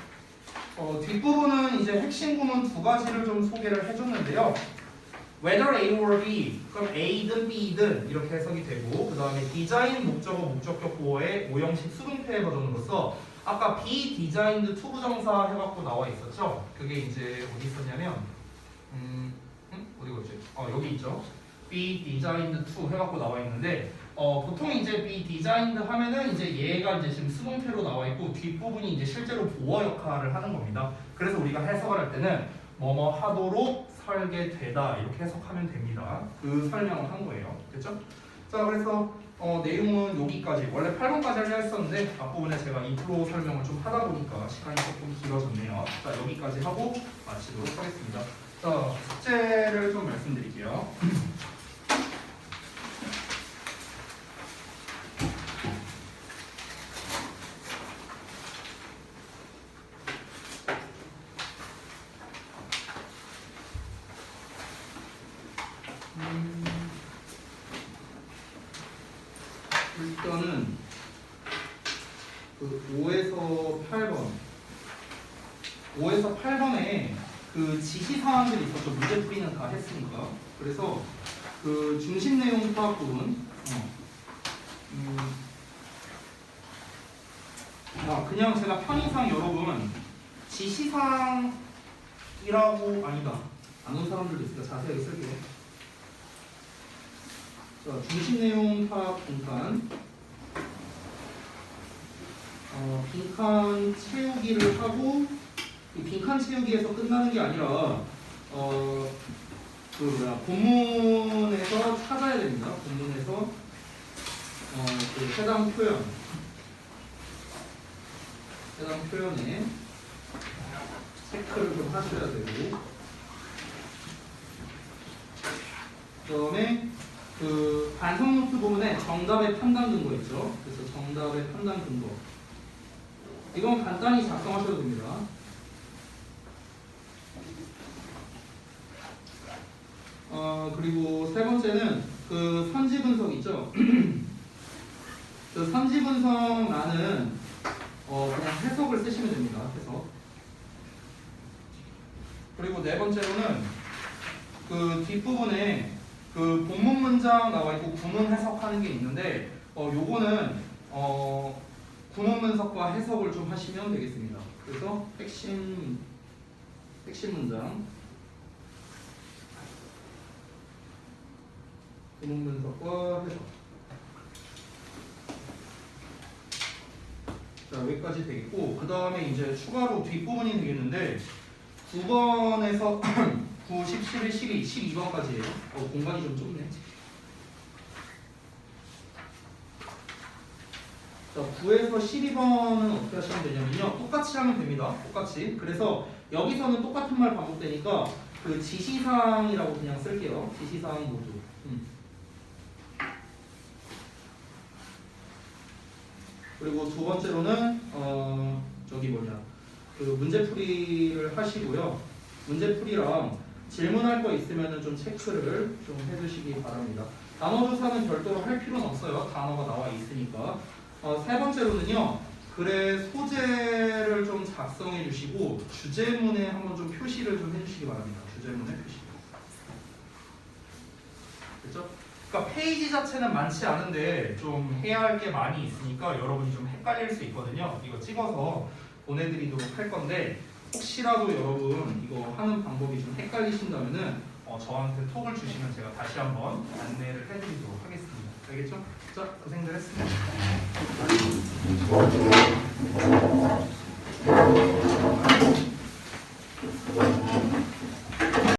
뒷부분은 이제 핵심 구문 두 가지를 좀 소개를 해줬는데요. Whether A or B, 그럼 A든 B든 이렇게 해석이 되고 그 다음에 디자인 목적어 목적격 보어의 오형식 수동태 버전으로서 아까 be designed to 부정사 해갖고 나와 있었죠. 그게 이제 어디 있었냐면 어디 갔지? 여기 있죠. be designed to 해갖고 나와 있는데 보통 이제 be designed 하면은 이제 얘가 이제 지금 수동태로 나와 있고 뒷부분이 이제 실제로 보어 역할을 하는 겁니다. 그래서 우리가 해석을 할 때는 뭐뭐 하도록 설계되다 이렇게 해석하면 됩니다. 그 설명을 한 거예요. 됐죠? 자, 그래서 내용은 여기까지 원래 8번까지 하려 했었는데 앞부분에 제가 인트로 설명을 좀 하다 보니까 시간이 조금 길어졌네요. 자, 여기까지 하고 마치도록 하겠습니다. 자, 숙제를 좀 말씀드릴게요. 일단은 그 5에서 8번 5에서 8번에 그 지시 사항들이 있었죠. 문제풀이는 다 했으니까. 그래서 그 중심 내용 파악 부분. 그냥 제가 편의상 여러분 지시사항이라고 아니다. 안 온 사람들도 있으니까 자세하게 쓸게요. 자, 중심 내용 파악 빈칸. 빈칸 채우기를 하고 이 빈칸 채우기에서 끝나는 게 아니라 본문에서 찾아야 됩니다. 본문에서 그 해당 표현에 체크를 좀 하셔야 되고, 그다음에 그 반성 노트 부분에 정답의 판단 근거 있죠. 그래서 정답의 판단 근거 이건 간단히 작성하셔도 됩니다. 그리고 세 번째는 그 선지 분석 있죠. 그 선지 분석란은 그냥 해석을 쓰시면 됩니다. 해석. 그리고 네 번째로는 그 뒷부분에 그 본문 문장 나와 있고 구문 해석하는 게 있는데 요거는 구문 분석과 해석을 좀 하시면 되겠습니다. 그래서 핵심 문장 구문 분석과 해석. 자, 여기까지 되겠고, 그 다음에 이제 추가로 뒷부분이 되겠는데 9번에서 9, 10, 11, 12, 12번까지예요. 공간이 좀 좁네. 자, 9에서 12번은 어떻게 하시면 되냐면요. 똑같이 하면 됩니다. 똑같이. 그래서 여기서는 똑같은 말 반복되니까 그 지시사항이라고 그냥 쓸게요. 지시사항 모두. 그리고 두 번째로는 그 문제풀이를 하시고요. 문제풀이랑 질문할 거 있으면은 좀 체크를 좀 해주시기 바랍니다. 단어 조사는 별도로 할 필요는 없어요. 단어가 나와 있으니까. 세 번째로는요. 글의 소재를 좀 작성해 주시고 주제문에 한번 좀 표시를 좀 해주시기 바랍니다. 주제문에 표시. 그렇죠? 그러니까 페이지 자체는 많지 않은데 좀 해야 할 게 많이 있으니까 여러분이 좀 헷갈릴 수 있거든요. 이거 찍어서 보내드리도록 할 건데 혹시라도 여러분 이거 하는 방법이 좀 헷갈리신다면은 저한테 톡을 주시면 제가 다시 한번 안내를 해드리도록 하겠습니다. 알겠죠? 자, 고생들 했습니다.